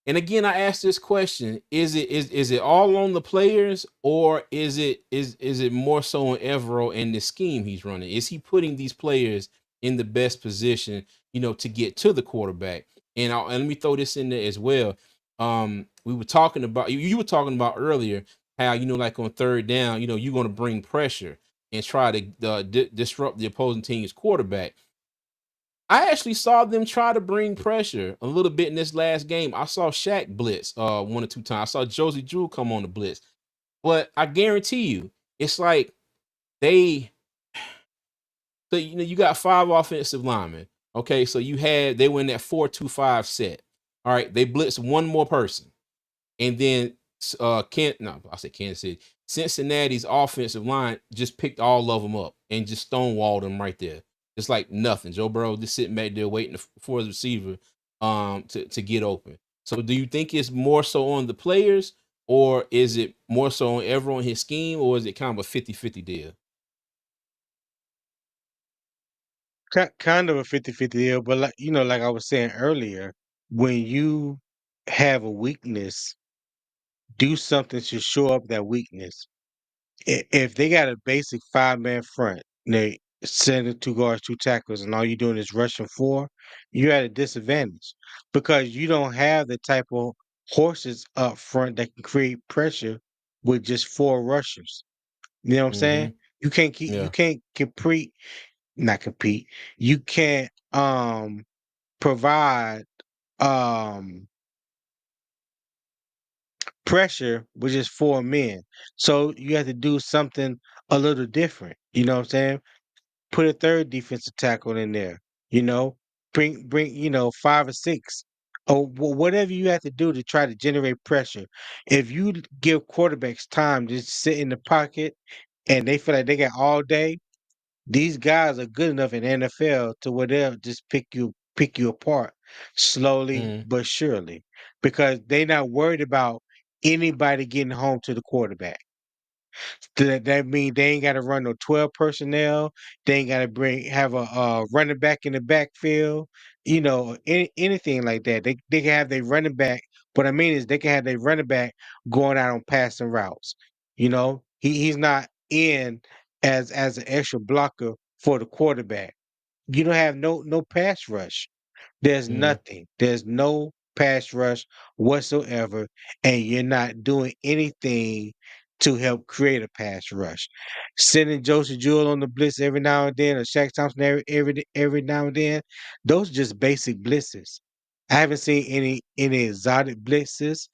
S1: and again, I asked this question: Is it all on the players, or is it more so on Evero and the scheme he's running? Is he putting these players in the best position, to get to the quarterback? And let me throw this in there as well. We were talking about you were talking about earlier how like on third down, you're going to bring pressure and try to disrupt the opposing team's quarterback. I actually saw them try to bring pressure a little bit in this last game. I saw Shaq blitz one or two times. I saw Josie Jewell come on the blitz. But I guarantee you, it's like they so you got five offensive linemen. Okay, so they were in that 4-2-5 set. All right, they blitzed one more person. And then I said Kansas City. Cincinnati's offensive line just picked all of them up and just stonewalled them right there. It's like nothing. Joe Burrow just sitting back there waiting for his receiver to get open. So do you think it's more so on the players, or is it more so on everyone his scheme, or is it kind of a 50-50 deal?
S2: Kind of a 50-50 deal, but like like I was saying earlier, when you have a weakness, do something to shore up that weakness. If they got a basic 5-man front, they sending 2 guards, 2 tackles, and all you're doing is rushing 4, you're at a disadvantage because you don't have the type of horses up front that can create pressure with just 4 rushers. You know what I'm saying?
S1: Mm-hmm.
S2: You
S1: Yeah.
S2: can't compete, not compete. You can't provide um pressure with just 4 men. So you have to do something a little different. You know what I'm saying? Put a third defensive tackle in there. You know, bring 5 or 6, or whatever you have to do to try to generate pressure. If you give quarterbacks time to sit in the pocket and they feel like they got all day, these guys are good enough in the NFL to where they'll just pick you apart slowly
S1: Mm-hmm.
S2: but surely because they're not worried about anybody getting home to the quarterback. That means they ain't got to run no 12 personnel. They ain't got to have a running back in the backfield. Anything like that. They can have their running back. What I mean is they can have their running back going out on passing routes. He's not in as an extra blocker for the quarterback. You don't have no pass rush. There's
S1: Mm-hmm.
S2: nothing. There's no pass rush whatsoever, and you're not doing anything to help create a pass rush. Sending Joseph Jewell on the blitz every now and then, or Shaq Thompson every now and then, those are just basic blitzes. I haven't seen any exotic blitzes.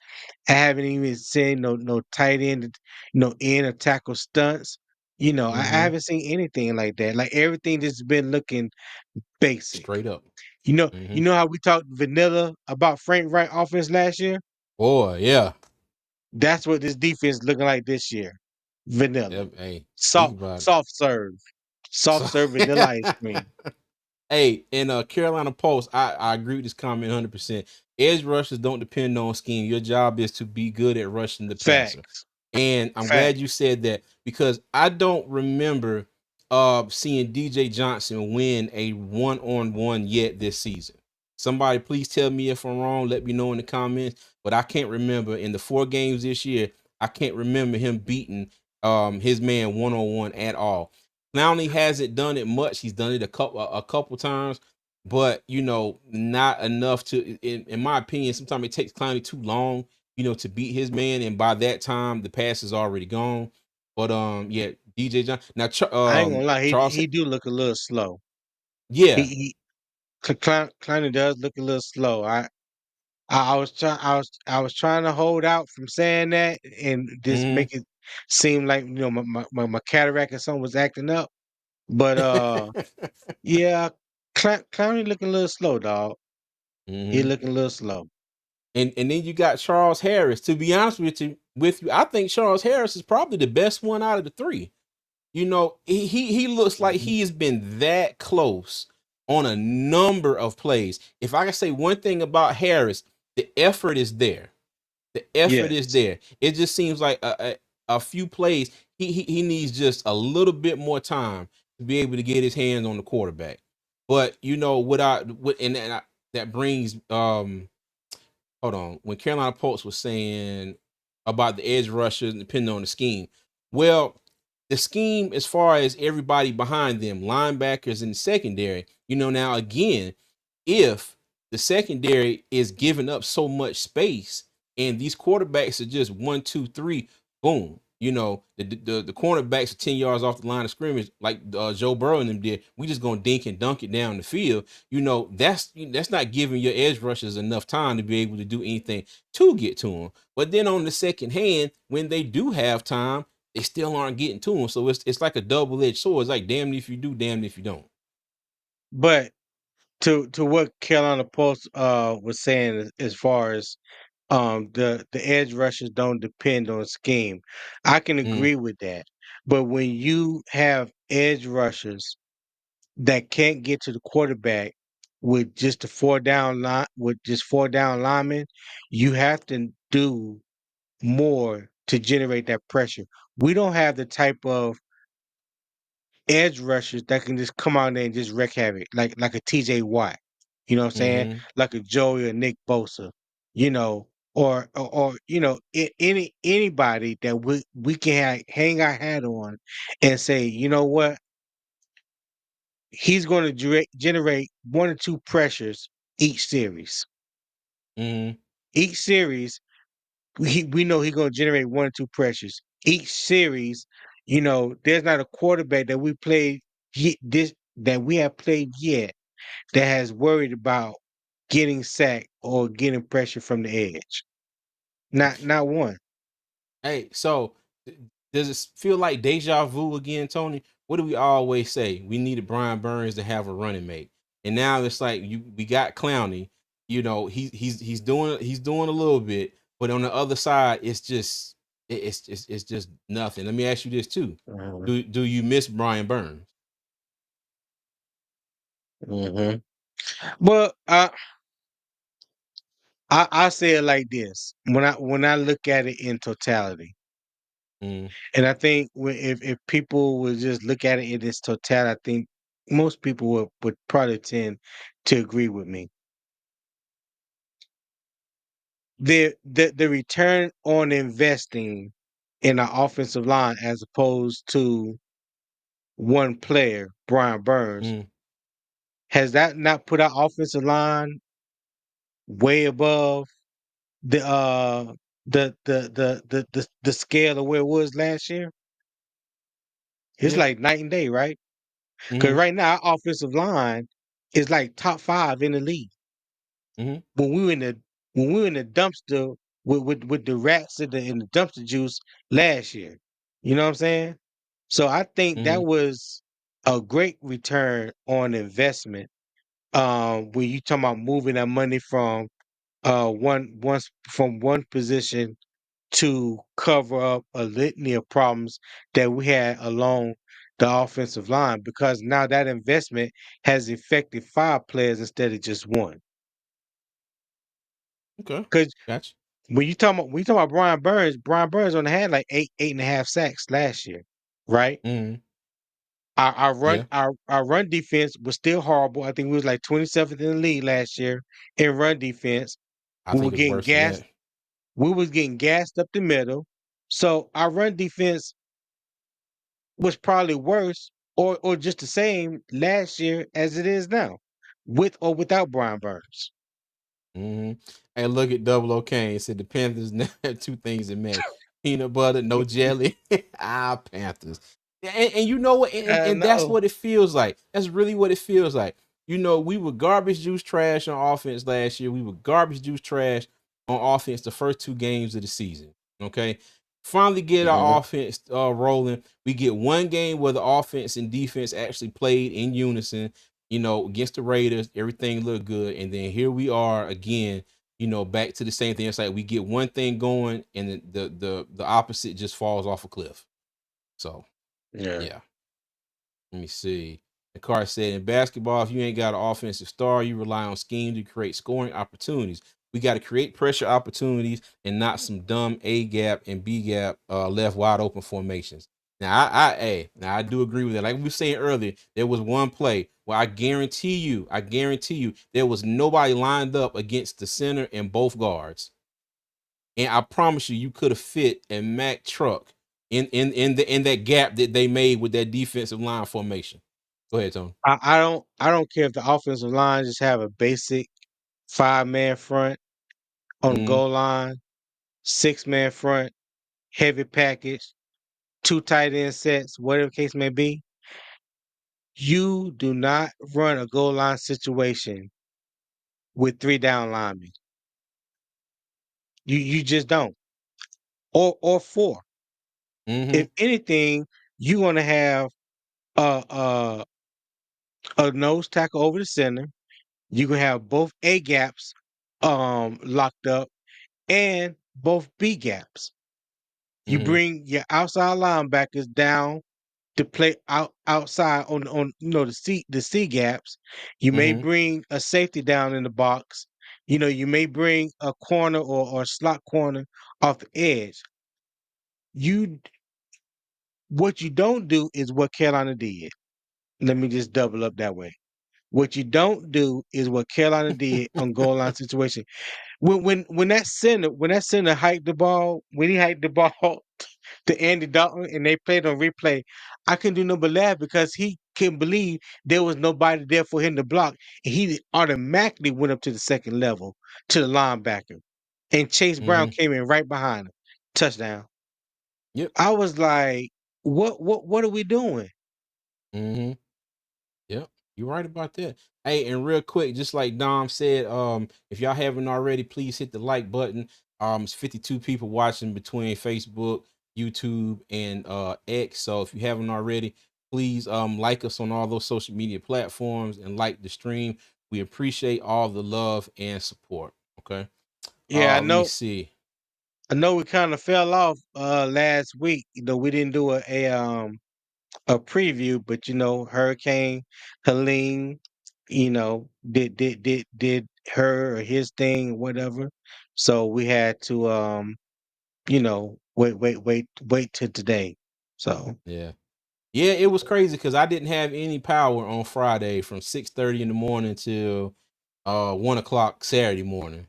S2: I haven't even seen no tight end, no end or tackle stunts. I
S1: Mm-hmm.
S2: haven't seen anything like that. Like everything just been looking basic.
S1: Straight up.
S2: You know,
S1: Mm-hmm.
S2: you know how we talked vanilla about Frank Wright offense last year?
S1: Boy, yeah.
S2: That's what this defense looking like this year. Vanilla.
S1: Yep. Hey, think
S2: Soft
S1: about it.
S2: soft serve.
S1: So
S2: Soft serve vanilla ice cream.
S1: hey, in Carolina Post, I agree with this comment 100%. Edge rushers don't depend on scheme. Your job is to be good at rushing the passer.
S2: Facts.
S1: And I'm glad you
S2: Facts.
S1: said that because I don't remember seeing DJ Johnson win a one-on-one yet this season. Somebody please tell me if I'm wrong, let me know in the comments, but I can't remember in the 4 games this year, I can't remember him beating his man one-on-one at all. Clowney hasn't done it much. He's done it a couple times, but not enough to. In my opinion, sometimes it takes Clowney too long, to beat his man, and by that time the pass is already gone. But yeah, DJ John now
S2: I ain't gonna lie, he
S1: Charles,
S2: he do look a little slow.
S1: yeah,
S2: Kleiner does look a little slow. I was trying to hold out from saying that and just
S1: hmm
S2: make it seem like my cataract or something was acting up. But yeah, Clowney looking a little slow, dog. He
S1: hmm
S2: looking a little slow.
S1: and then you got Charles Harris. To be honest with you, I think Charles Harris is probably the best one out of the three. He looks like
S2: Mhm.
S1: he has been that close on a number of plays. If I can say one thing about Harris, the effort is there. The effort is
S2: Yes,
S1: there. It just seems like a few plays. He needs just a little bit more time to be able to get his hands on the quarterback. But that brings hold on. When Carolina Post was saying about the edge rushers depending on the scheme, well, the scheme as far as everybody behind them, linebackers and secondary, now again, if the secondary is giving up so much space and these quarterbacks are just 1, 2, 3, boom. The cornerbacks are 10 yards off the line of scrimmage, like Joe Burrow and them did. We just gonna dink and dunk it down the field. That's not giving your edge rushers enough time to be able to do anything to get to them. But then on the second hand, when they do have time, they still aren't getting to them. So it's like a double edged sword. It's like damn if you do, damn if you don't.
S2: but to what Carolina Post was saying as far as the edge rushers don't depend on scheme. I can
S1: Mm,
S2: agree with that. But when you have edge rushers that can't get to the quarterback with just a four down line with just four down linemen, you have to do more to generate that pressure. We don't have the type of edge rushers that can just come out there and just wreak havoc, like a TJ Watt. You know what I'm saying?
S1: mm-hmm.
S2: Like a Joey or Nick Bosa, you know, or you know, anybody that we can hang our hat on and say, you know what, he's going to generate one or two pressures each series.
S1: Mm-hmm.
S2: Each series, we know he's going to generate one or two pressures each series. You know, there's not a quarterback that we played this that we have played yet that has worried about getting sacked or getting pressure from the edge. Not one.
S1: Hey, so does it feel like deja vu again, Tony? What do we always say? We needed Brian Burns to have a running mate, and now it's like we got Clowney. You know, he's doing a little bit, but on the other side, it's just it's just nothing. Let me ask you this too:
S2: Mhm,
S1: Do you miss Brian Burns?
S2: mhm. Well, I say it like this when I look at it in totality,
S1: Mm,
S2: and I think if people would just look at it in its totality, I think most people would probably tend to agree with me. The return on investing in an offensive line as opposed to one player, Brian Burns,
S1: mm,
S2: has that not put our offensive line way above the the scale of where it was last year? It's
S1: yeah.
S2: like night and day, right? Because
S1: Mm-hmm.
S2: right now our offensive line is like top five in the league.
S1: Mm-hmm.
S2: When we were in the when we were in the dumpster with the rats in the dumpster juice last year. You know what I'm saying? So I think
S1: Mm-hmm.
S2: that was a great return on investment. When you talking about moving that money from from one position to cover up a litany of problems that we had along the offensive line, because now that investment has affected five players instead of just one.
S1: Okay,
S2: Because
S1: gotcha.
S2: when you talking about Brian Burns only had like eight and a half sacks last year, right?
S1: Mm-hmm.
S2: Our
S1: Yeah,
S2: our run defense was still horrible. I think we was like 27th in the league last year in run defense.
S1: I
S2: We were
S1: think it's
S2: getting
S1: worse than
S2: gassed.
S1: that.
S2: We was getting gassed up the middle. So our run defense was probably worse or just the same last year as it is now, with or without Brian Burns.
S1: Hmm. And look at Double O Kane said the Panthers now have two things in match: peanut butter, no jelly. Panthers. And you know what?
S2: I
S1: And that's
S2: know.
S1: what it feels like. That's really what it feels like. You know, we were garbage juice trash on offense last year. We were garbage juice trash on offense the first two games of the season. Okay. Finally get our
S2: Mhm.
S1: offense rolling. We get one game where the offense and defense actually played in unison, you know, against the Raiders, everything looked good. And then here we are again, you know, back to the same thing. It's like we get one thing going and the opposite just falls off a cliff. So
S2: Yeah.
S1: yeah. Let me see. The card said in basketball, if you ain't got an offensive star, you rely on scheme to create scoring opportunities. We got to create pressure opportunities and not some dumb A gap and B gap left wide open formations. Now now I do agree with that. Like we were saying earlier, there was one play where I guarantee you, there was nobody lined up against the center and both guards. And I promise you, you could have fit a Mack truck in that gap that they made with that defensive line formation. Go ahead, Tony.
S2: I don't care if the offensive line just have a basic 5-man front on the
S1: Mm,
S2: goal line, 6-man front, heavy package, two tight end sets, whatever the case may be. You do not run a goal line situation with three down linemen. You just don't. Or four.
S1: mm-hmm,
S2: If anything, you're gonna have a a nose tackle over the center. You can have both A gaps locked up and both B gaps. You
S1: Mm-hmm.
S2: bring your outside linebackers down to play outside on the C gaps. You may
S1: Mm-hmm.
S2: bring a safety down in the box. You may bring a corner or slot corner off the edge. You What you don't do is what Carolina did. Let me just double up that way. What you don't do is what Carolina did on goal line situation. When that center hiked the ball, when he hiked the ball to Andy Dalton and they played on replay, I couldn't do no but laugh because he couldn't believe there was nobody there for him to block. And he automatically went up to the second level to the linebacker. And Chase Brown
S1: Mm-hmm.
S2: came in right behind him. Touchdown.
S1: Yep.
S2: I was like, what are we doing?
S1: Mm-hmm. Yep, you're right about that. Hey, and real quick, just like Dom said, if y'all haven't already, please hit the like button. It's 52 people watching between Facebook, YouTube, and X. So if you haven't already, please like us on all those social media platforms and like the stream. We appreciate all the love and support. Okay.
S2: Yeah, I
S1: Let me
S2: know
S1: see.
S2: I know we kind of fell off last week. We didn't do a preview, but Hurricane Helene, did her or his thing, whatever. So we had to wait till today. So
S1: Yeah. Yeah, it was crazy because I didn't have any power on Friday from 6:30 in the morning till 1 o'clock Saturday morning.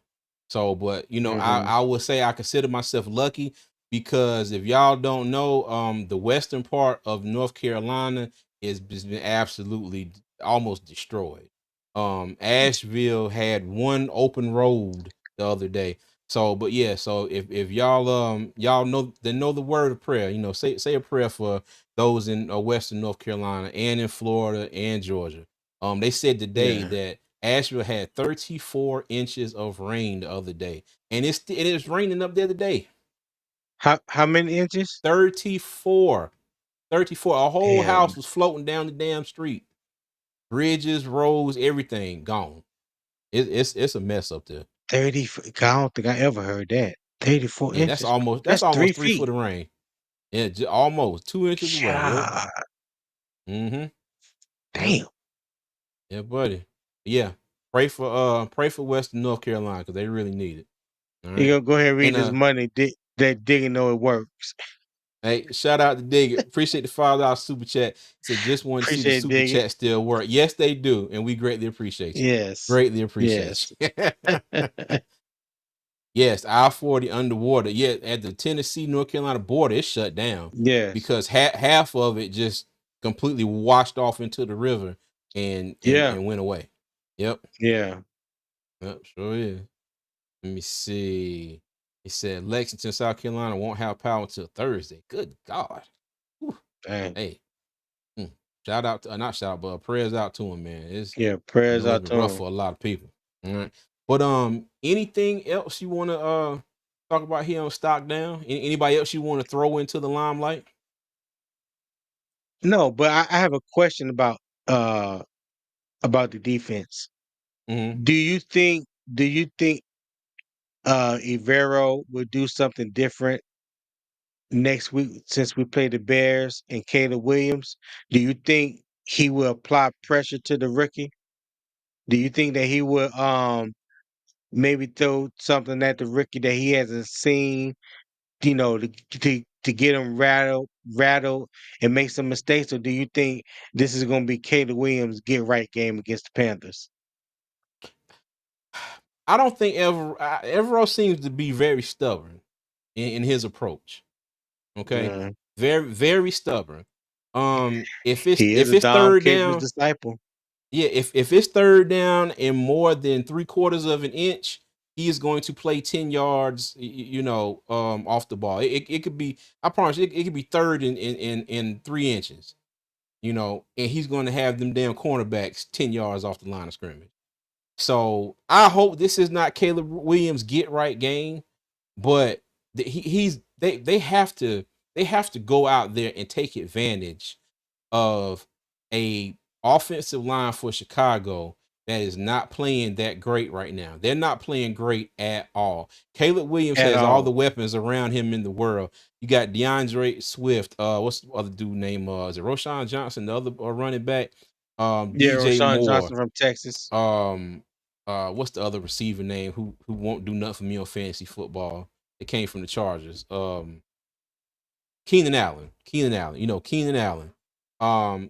S1: So, but
S2: hmm
S1: I would say I consider myself lucky because if y'all don't know, the western part of North Carolina has been absolutely almost destroyed. Asheville had one open road the other day. So, but yeah, so if y'all y'all know the word of prayer, say a prayer for those in Western North Carolina and in Florida and Georgia. They said today
S2: yeah.
S1: that Asheville had 34 inches of rain the other day, and it's raining up there today.
S2: How many inches?
S1: 34, 34. A whole
S2: Damn,
S1: house was floating down the damn street. Bridges, roads, everything gone. It's a mess up there.
S2: 30. I don't think I ever heard that. 34
S1: Yeah, that's
S2: inches.
S1: almost that's
S2: That's three
S1: almost 3 foot
S2: feet.
S1: of rain. Yeah, almost 2 inches of rain. Yep.
S2: Yeah,
S1: Mm-hmm. Yep.
S2: damn.
S1: Yeah, buddy. Yeah. Pray for Western North Carolina because they really need it. All
S2: You
S1: right.
S2: gonna go ahead and read
S1: And
S2: this money that digging know it works.
S1: hey, shout out to Dig It. Appreciate the $5 super chat. Said just wanted to see the
S2: Appreciate it,
S1: super
S2: dig it.
S1: chat still work. Yes, they do, and we greatly appreciate you.
S2: Yes.
S1: Greatly appreciate
S2: Yes.
S1: you. Yes, I-40 underwater. Yeah, at the Tennessee North Carolina border, it's shut down
S2: Yes.
S1: because half of it just completely washed off into the river and and
S2: Yeah.
S1: and went away. Yep.
S2: Yeah.
S1: Yep. Sure is. Let me see. He said Lexington, South Carolina won't have power until Thursday. Good God. Whew.
S2: Dang.
S1: Hey, mm. Shout out to not shout, but prayers out to him, man.
S2: Yeah.
S1: I
S2: Prayers
S1: know it's
S2: out
S1: been
S2: to
S1: rough
S2: him.
S1: for a lot of people. All right. But anything else you want to talk about here on Stock Down? Anybody else you want to throw into the limelight?
S2: No, but I have a question uh about the defense.
S1: Mm-hmm.
S2: Do you think Ivero will do something different next week since we play the Bears and Caleb Williams? Do you think he will apply pressure to the rookie? Do you think that he will maybe throw something at the rookie that he hasn't seen, to get him rattled and make some mistakes? Or do you think this is gonna be Caleb Williams' get right game against the Panthers?
S1: I don't think Evero seems to be very stubborn in his approach. Okay,
S2: Mm.
S1: very very stubborn. If it's
S2: He is
S1: if
S2: a
S1: it's
S2: Dom
S1: third
S2: Capers
S1: down,
S2: disciple.
S1: yeah, if it's third down and more than 3/4 of an inch, he is going to play 10 yards, off the ball. It could be, I promise you, it could be third in 3 inches, and he's going to have them damn cornerbacks 10 yards off the line of scrimmage. So I hope this is not Caleb Williams' get right game, but they have to go out there and take advantage of a offensive line for Chicago that is not playing that great right now. They're not playing great at all. Caleb Williams
S2: at
S1: has all
S2: all.
S1: the weapons around him in the world. You got DeAndre Swift. What's the other dude name? Is it Roshan Johnson, the other running back?
S2: Yeah,
S1: DJ
S2: Rashawn
S1: Moore.
S2: Johnson from Texas.
S1: What's the other receiver name who won't do nothing for me on fantasy football? It came from the Chargers. Keenan Allen. Keenan Allen. You know, Keenan Allen.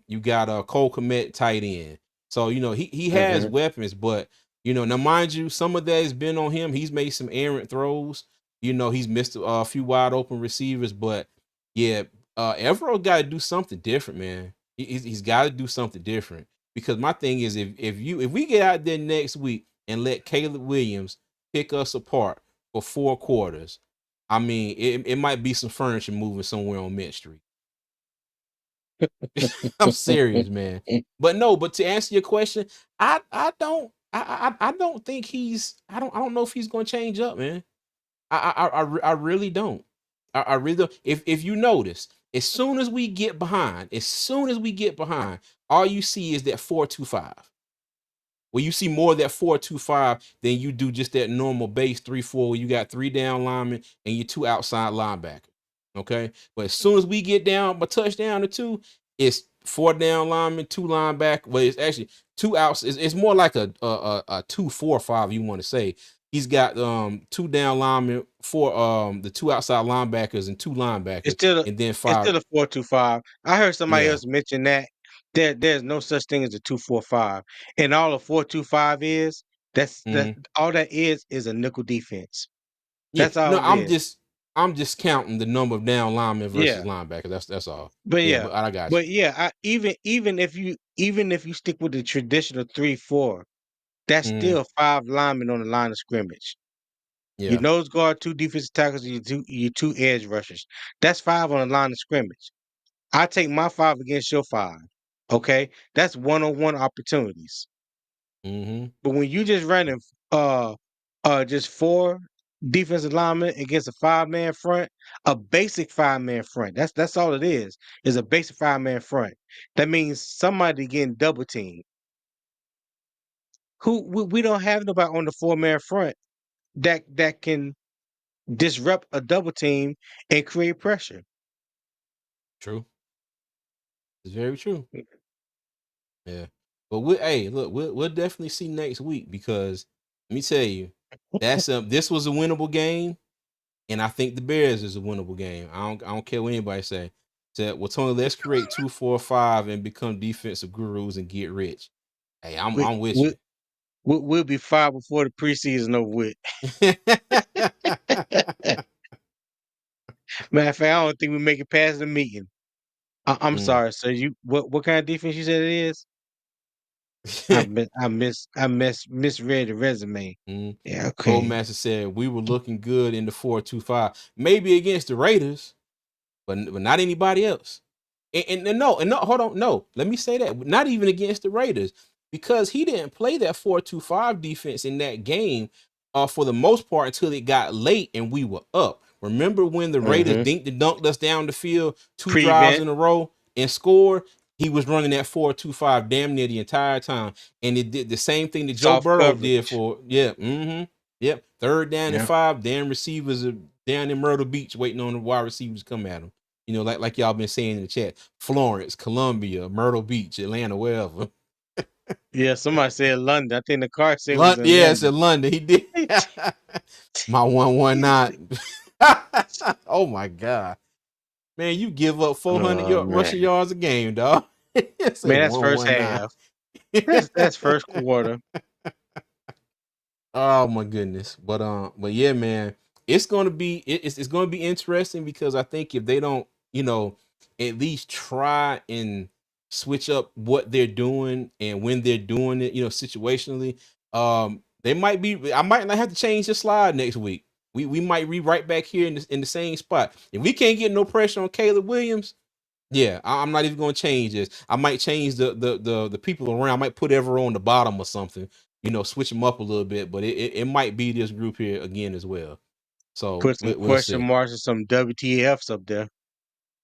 S1: You got Cole Kmet tight end. So, you know, he has
S2: Hmm.
S1: weapons, but you know, now mind you, some of that has been on him. He's made some errant throws. You know, he's missed a few wide open receivers, but yeah, Evero got to do something different, man. He's got to do something different because my thing is, if we get out there next week and let Caleb Williams pick us apart for 4 quarters, I mean, it might be some furniture moving somewhere on Mint Street. I'm serious, man. But no, but to answer your question, I don't think I don't know if he's gonna change up, man. I really don't. I really don't. If you notice, as soon as we get behind, all you see is that 4-2-5. Well, you see more of that 4-2-5 than you do just that normal base 3-4 where you got 3 down linemen and your 2 outside linebackers. Okay. But as soon as we get down a touchdown or two, it's 4 down linemen, 2 linebackers. Well, it's actually 2 outs. It's more like a 2-4-5, you want to say. He's got 2 down linemen, the 2 outside linebackers and 2 linebackers, and then
S2: It's
S1: five.
S2: still a 4-2-5. I heard somebody
S1: Yeah.
S2: else mention that there's no such thing as a 2-4-5, and all a 4-2-5 is that
S1: Mhm.
S2: all that is a nickel defense.
S1: Yeah,
S2: That's
S1: no,
S2: all it is.
S1: I'm just counting the number of down linemen versus
S2: Yeah,
S1: linebackers. That's all.
S2: but
S1: Yeah,
S2: yeah,
S1: but I got
S2: but yeah. Even if you stick with the traditional 3-4, that's
S1: you.
S2: still 5 linemen on the line of scrimmage. Your
S1: Yeah,
S2: nose guard, 2 defensive tackles, and your 2 edge rushers. That's 5 on the line of scrimmage. I take my 5 against your 5. Okay, that's one-on-one opportunities.
S1: hmm
S2: But when you just running just 4 defensive linemen against a 5-man front, a basic 5-man front. That's all it is a basic 5-man front. That means somebody getting double teamed. We don't have nobody on the 4-man front that can disrupt a double team and create pressure.
S1: true. It's very true. Yeah, but hey, look, we'll definitely see next week because let me tell you, this was a winnable game, and I think the Bears is a winnable game. I don't care what anybody say. Said, well, Tony, let's create 2-4-5 and become defensive gurus and get rich. Hey,
S2: We
S1: I'm with
S2: we
S1: you.
S2: we'll be 5 before the preseason over with. Matter of fact, I don't think we make it past the meeting. I'm
S1: Mm.
S2: sorry, sir. What kind of defense you said it is? Misread the resume.
S1: Mm.
S2: Yeah, okay.
S1: Goldmaster said we were looking good in the 4-2-5, maybe against the Raiders, but not anybody else. And no, hold on, no. Let me say that not even against the Raiders because he didn't play that 4-2-5 defense in that game, for the most part until it got late and we were up. Remember when the Raiders
S2: Mm-hmm.
S1: dunked us down the field 2 drives
S2: Prevent
S1: in a row and scored? He was running that 4-2-5 damn near the entire time, and it did the same thing that Joe
S2: soft
S1: Burrow did
S2: coverage.
S1: for yep, 3rd down and 5. Damn receivers are down in Myrtle Beach waiting on the wide receivers to come at them. You know, like y'all been saying in the chat, Florence, Columbia, Myrtle Beach, Atlanta, wherever.
S2: Yeah, somebody said London. I think the car said it was
S1: London,
S2: in
S1: yeah, it's in
S2: London.
S1: London. He did my 119. Oh my god, man, you give up 400
S2: Oh
S1: rushing
S2: man.
S1: yards a game, dog. Say
S2: Man, that's first
S1: 119.
S2: half. That's first quarter.
S1: Oh my goodness. But yeah, man, it's gonna be interesting because I think if they don't, you know, at least try and switch up what they're doing and when they're doing it, you know, situationally, they might be I might not have to change the slide next week. We might be right back here in the same spot. If we can't get no pressure on Caleb Williams, yeah, I'm not even going to change this. I might change the people around. I might put Evero on the bottom or something. You know, switch them up a little bit. But it might be this group here again as well. So
S2: Put some
S1: we'll
S2: question
S1: see.
S2: marks and some WTFs up there.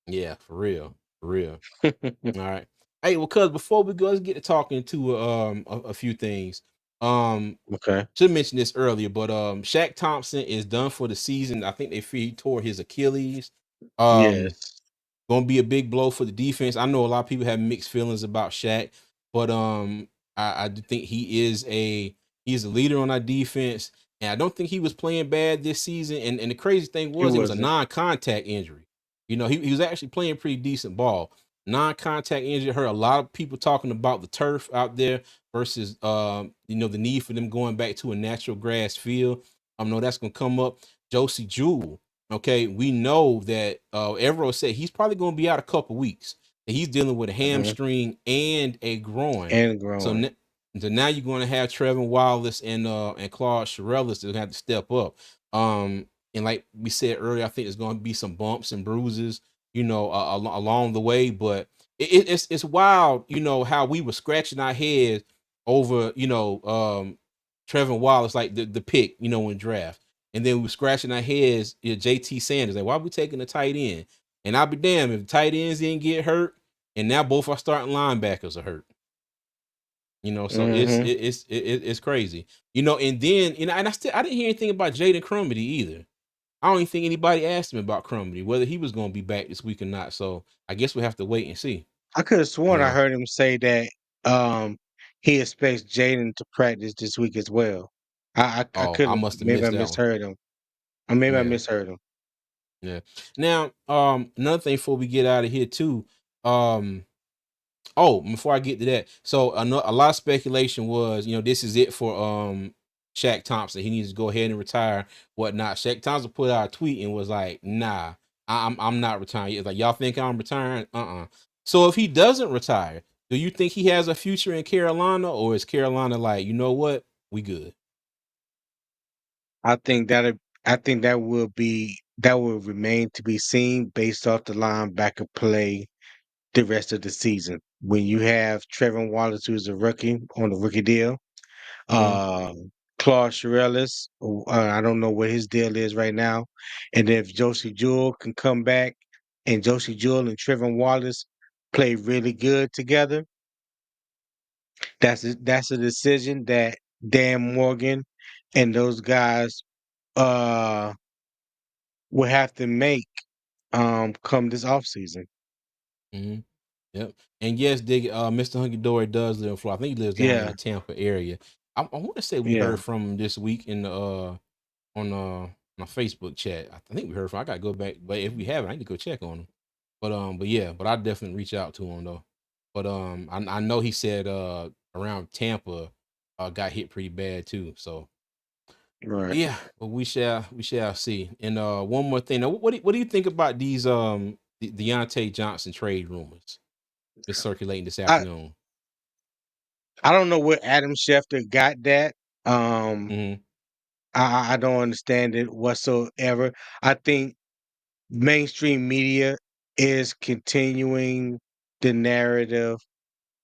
S1: Yeah, for real, for real. All right. Hey, well, cuz before we go, let's get to talking to a few things. Um,
S2: Okay.
S1: should mention this earlier, but Shaq Thompson is done for the season. I think he tore his Achilles. Um,
S2: Yes.
S1: Gonna be a big blow for the defense. I know a lot of people have mixed feelings about Shaq, but I do think he's a leader on our defense, and I don't think he was playing bad this season. And the crazy thing
S2: It
S1: was it was a
S2: wasn't.
S1: non-contact injury. You know, he was actually playing pretty decent ball. Non-contact injury. Heard a lot of people talking about the turf out there versus the need for them going back to a natural grass field. I know that's gonna come up. Josie Jewell. Okay, we know that Evero said he's probably going to be out a couple weeks. And he's dealing with a
S2: Mhm.
S1: hamstring and a groin.
S2: And
S1: So,
S2: growing.
S1: so now you're going to have Trevin Wallace and Claude Shirellis that have to step up. And like we said earlier, I think there's going to be some bumps and bruises, along the way. But it's wild, how we were scratching our heads over, Trevin Wallace, like the pick, in draft. And then we were scratching our heads, JT Sanders. Like, why are we taking the tight end? And I'll be damned if the tight ends didn't get hurt, and now both our starting linebackers are hurt. So
S2: Mhm.
S1: it's crazy. And then and I didn't hear anything about Jaden Crumedy either. I don't even think anybody asked him about Crumedy, whether he was going to be back this week or not. So I guess we have to wait and see.
S2: I could have
S1: You
S2: sworn I
S1: know,
S2: heard him say that um he expects Jaden to practice this week as well. I
S1: oh,
S2: could
S1: I
S2: have
S1: must have
S2: maybe I
S1: missed that one.
S2: misheard him. Or maybe I
S1: Yeah.
S2: misheard him.
S1: Yeah. Now, another thing before we get out of here too, um, oh, before I get to that, so a lot of speculation was, this is it for Shaq Thompson. He needs to go ahead and retire, whatnot. Shaq Thompson put out a tweet and was like, "Nah, I'm not retiring." It's like, y'all think I'm retiring? So if he doesn't retire, do you think he has a future in Carolina, or is Carolina like, you know what, we good?
S2: I think that I think that will remain to be seen based off the linebacker play the rest of the season. When you have Trevin Wallace, who's a rookie on a rookie deal,
S1: Mm,
S2: Claude Shirellis, I don't know what his deal is right now, and if Josie Jewell can come back, and Josie Jewell and Trevin Wallace play really good together, that's a decision that Dan Morgan and those guys uh will have to make come this offseason.
S1: mm. Yep. And yes, Mr. Hunky Dory does live in Florida. I think he lives down in
S2: Yeah,
S1: the Tampa area. I want to say we
S2: yeah,
S1: heard from him this week in the on my Facebook chat. I think we heard from. I gotta go back, but if we haven't, I need to go check on him. But yeah, but I definitely reach out to him though. But I know he said around Tampa got hit pretty bad too. So
S2: right.
S1: yeah, but we shall see. And one more thing. Now, what do you think about these the Deontay Johnson trade rumors that's circulating this
S2: I
S1: afternoon?
S2: I don't know where Adam Schefter got that. Um,
S1: Hmm.
S2: I don't understand it whatsoever. I think mainstream media is continuing the narrative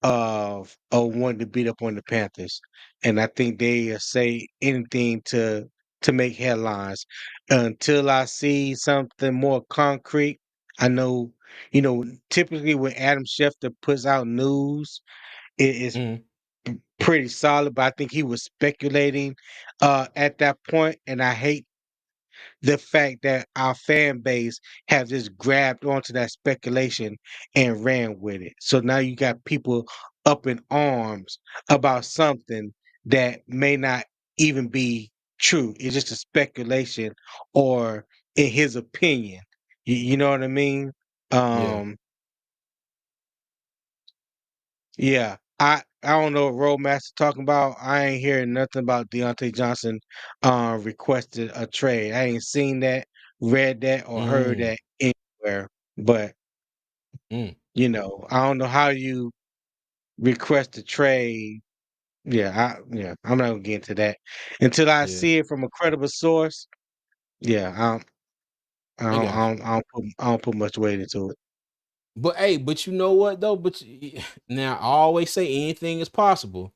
S2: of wanting to beat up on the Panthers, and I think they say anything to make headlines. Until I see something more concrete, I know, typically when Adam Schefter puts out news, it is
S1: Hmm.
S2: pretty solid. But I think he was speculating at that point, and I hate the fact that our fan base have just grabbed onto that speculation and ran with it. So now you got people up in arms about something that may not even be true. It's just a speculation or in his opinion. You know what I mean?
S1: Yeah.
S2: Um, yeah. I don't know what Roadmaster talking about. I ain't hearing nothing about Deontay Johnson requested a trade. I ain't seen that, read that, or heard
S1: Mm,
S2: that anywhere. But
S1: mm,
S2: I don't know how you request a trade. I'm not gonna get into that until I
S1: yeah.
S2: see it from a credible source. Yeah,
S1: I got you.
S2: I don't put much weight into it.
S1: But hey, but you know what though? Now I always say anything is possible.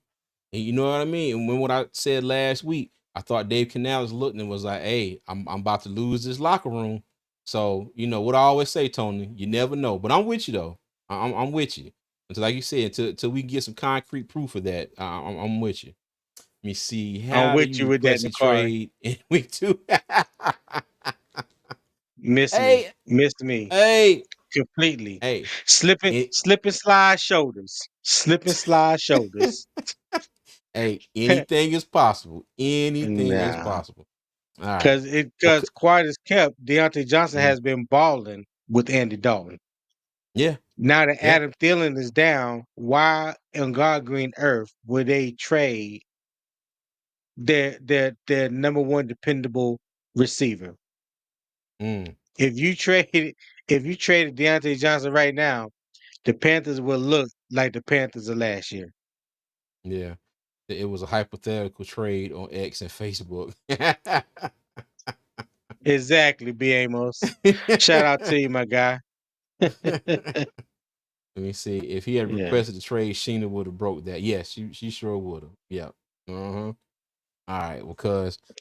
S1: And you know what I mean? And when what I said last week, I thought Dave Canales looked and was like, "Hey, I'm about to lose this locker room." So you know what I always say, Tony. You never know. But I'm with you though. I'm with you. until, like you said, until we get some concrete proof of that. I'm with you. Let me see.
S2: I'm
S1: How do
S2: with
S1: you
S2: you with that,
S1: request a
S2: Nicole.
S1: trade in week 2?
S2: Me,
S1: Hey,
S2: missed me
S1: hey,
S2: completely.
S1: hey. It,
S2: Slip and slide shoulders, slip and slide shoulders.
S1: hey, anything is possible. Anything is
S2: Nah,
S1: possible. All right. Well,
S2: because quiet as kept, Deontay Johnson
S1: mhm.
S2: has been balling with Andy Dalton.
S1: Yeah,
S2: Now that
S1: yeah.
S2: Adam Thielen is down, why on God green earth would they trade their number one dependable receiver?
S1: Mm,
S2: If you trade if you traded Deontay Johnson right now, the Panthers will look like the Panthers of last year.
S1: yeah. It was a hypothetical trade on X and Facebook.
S2: Exactly, B. Amos. Shout out to you, my guy.
S1: Let me see. If he had
S2: Yeah.
S1: requested the trade, Sheena would have broke that. Yes, she sure would have. Yep. Uh-huh. All right.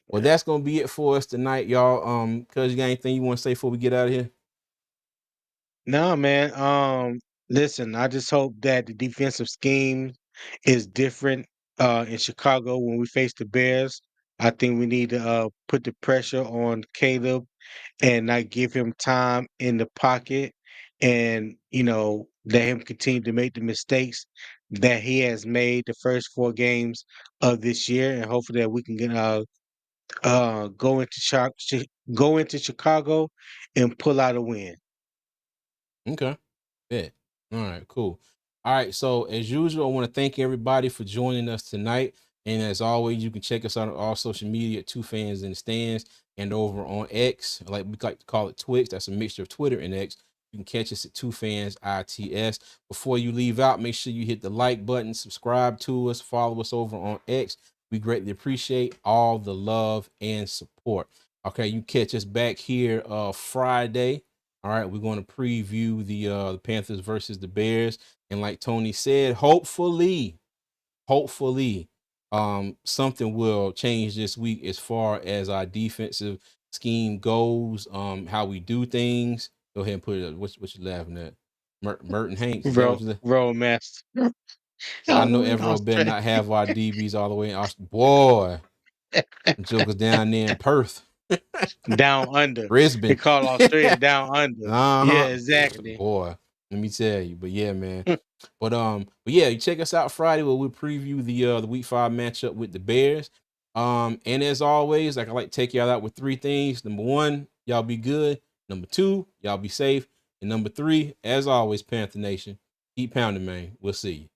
S1: Well, that's gonna be it for us tonight, y'all. Cuz, you got anything you want to say before we get out of here?
S2: No, man. Listen, I just hope that the defensive scheme is different in Chicago when we face the Bears. I think we need to put the pressure on Caleb and not give him time in the pocket and, let him continue to make the mistakes that he has made the first 4 games of this year. And hopefully that we can get go into go into Chicago and pull out a win.
S1: Okay. Bet. All right, cool. All right, so as usual, I want to thank everybody for joining us tonight. And as always, you can check us out on all social media at Two Fans in the Stands and over on X, like we like to call it Twix. That's a mixture of Twitter and X. You can catch us at Two Fans ITS. Before you leave out, make sure you hit the like button, subscribe to us, follow us over on X. We greatly appreciate all the love and support. Okay, you catch us back here Friday. All right, we're going to preview the Panthers versus the Bears, and like Tony said, hopefully, something will change this week as far as our defensive scheme goes. How we do things. Go ahead and put it. What you laughing at? Merton Hanks. Is that what you said?
S2: Roll master.
S1: I
S2: All the
S1: know
S2: way in
S1: Evero better
S2: Australia.
S1: not have our DBs all the way in Austin. Boy, Jokers down there in Perth,
S2: Down under. They
S1: Brisbane.
S2: call Australia down under. Yeah,
S1: Uh-huh.
S2: exactly.
S1: Boy, let me tell you. But yeah, man. But yeah, you check us out Friday where we'll preview the week 5 matchup with the Bears. And as always, like I like to take y'all out with 3 things. Number 1, y'all be good. Number 2, y'all be safe. And number 3, as always, Panther Nation, keep pounding, man. We'll see you.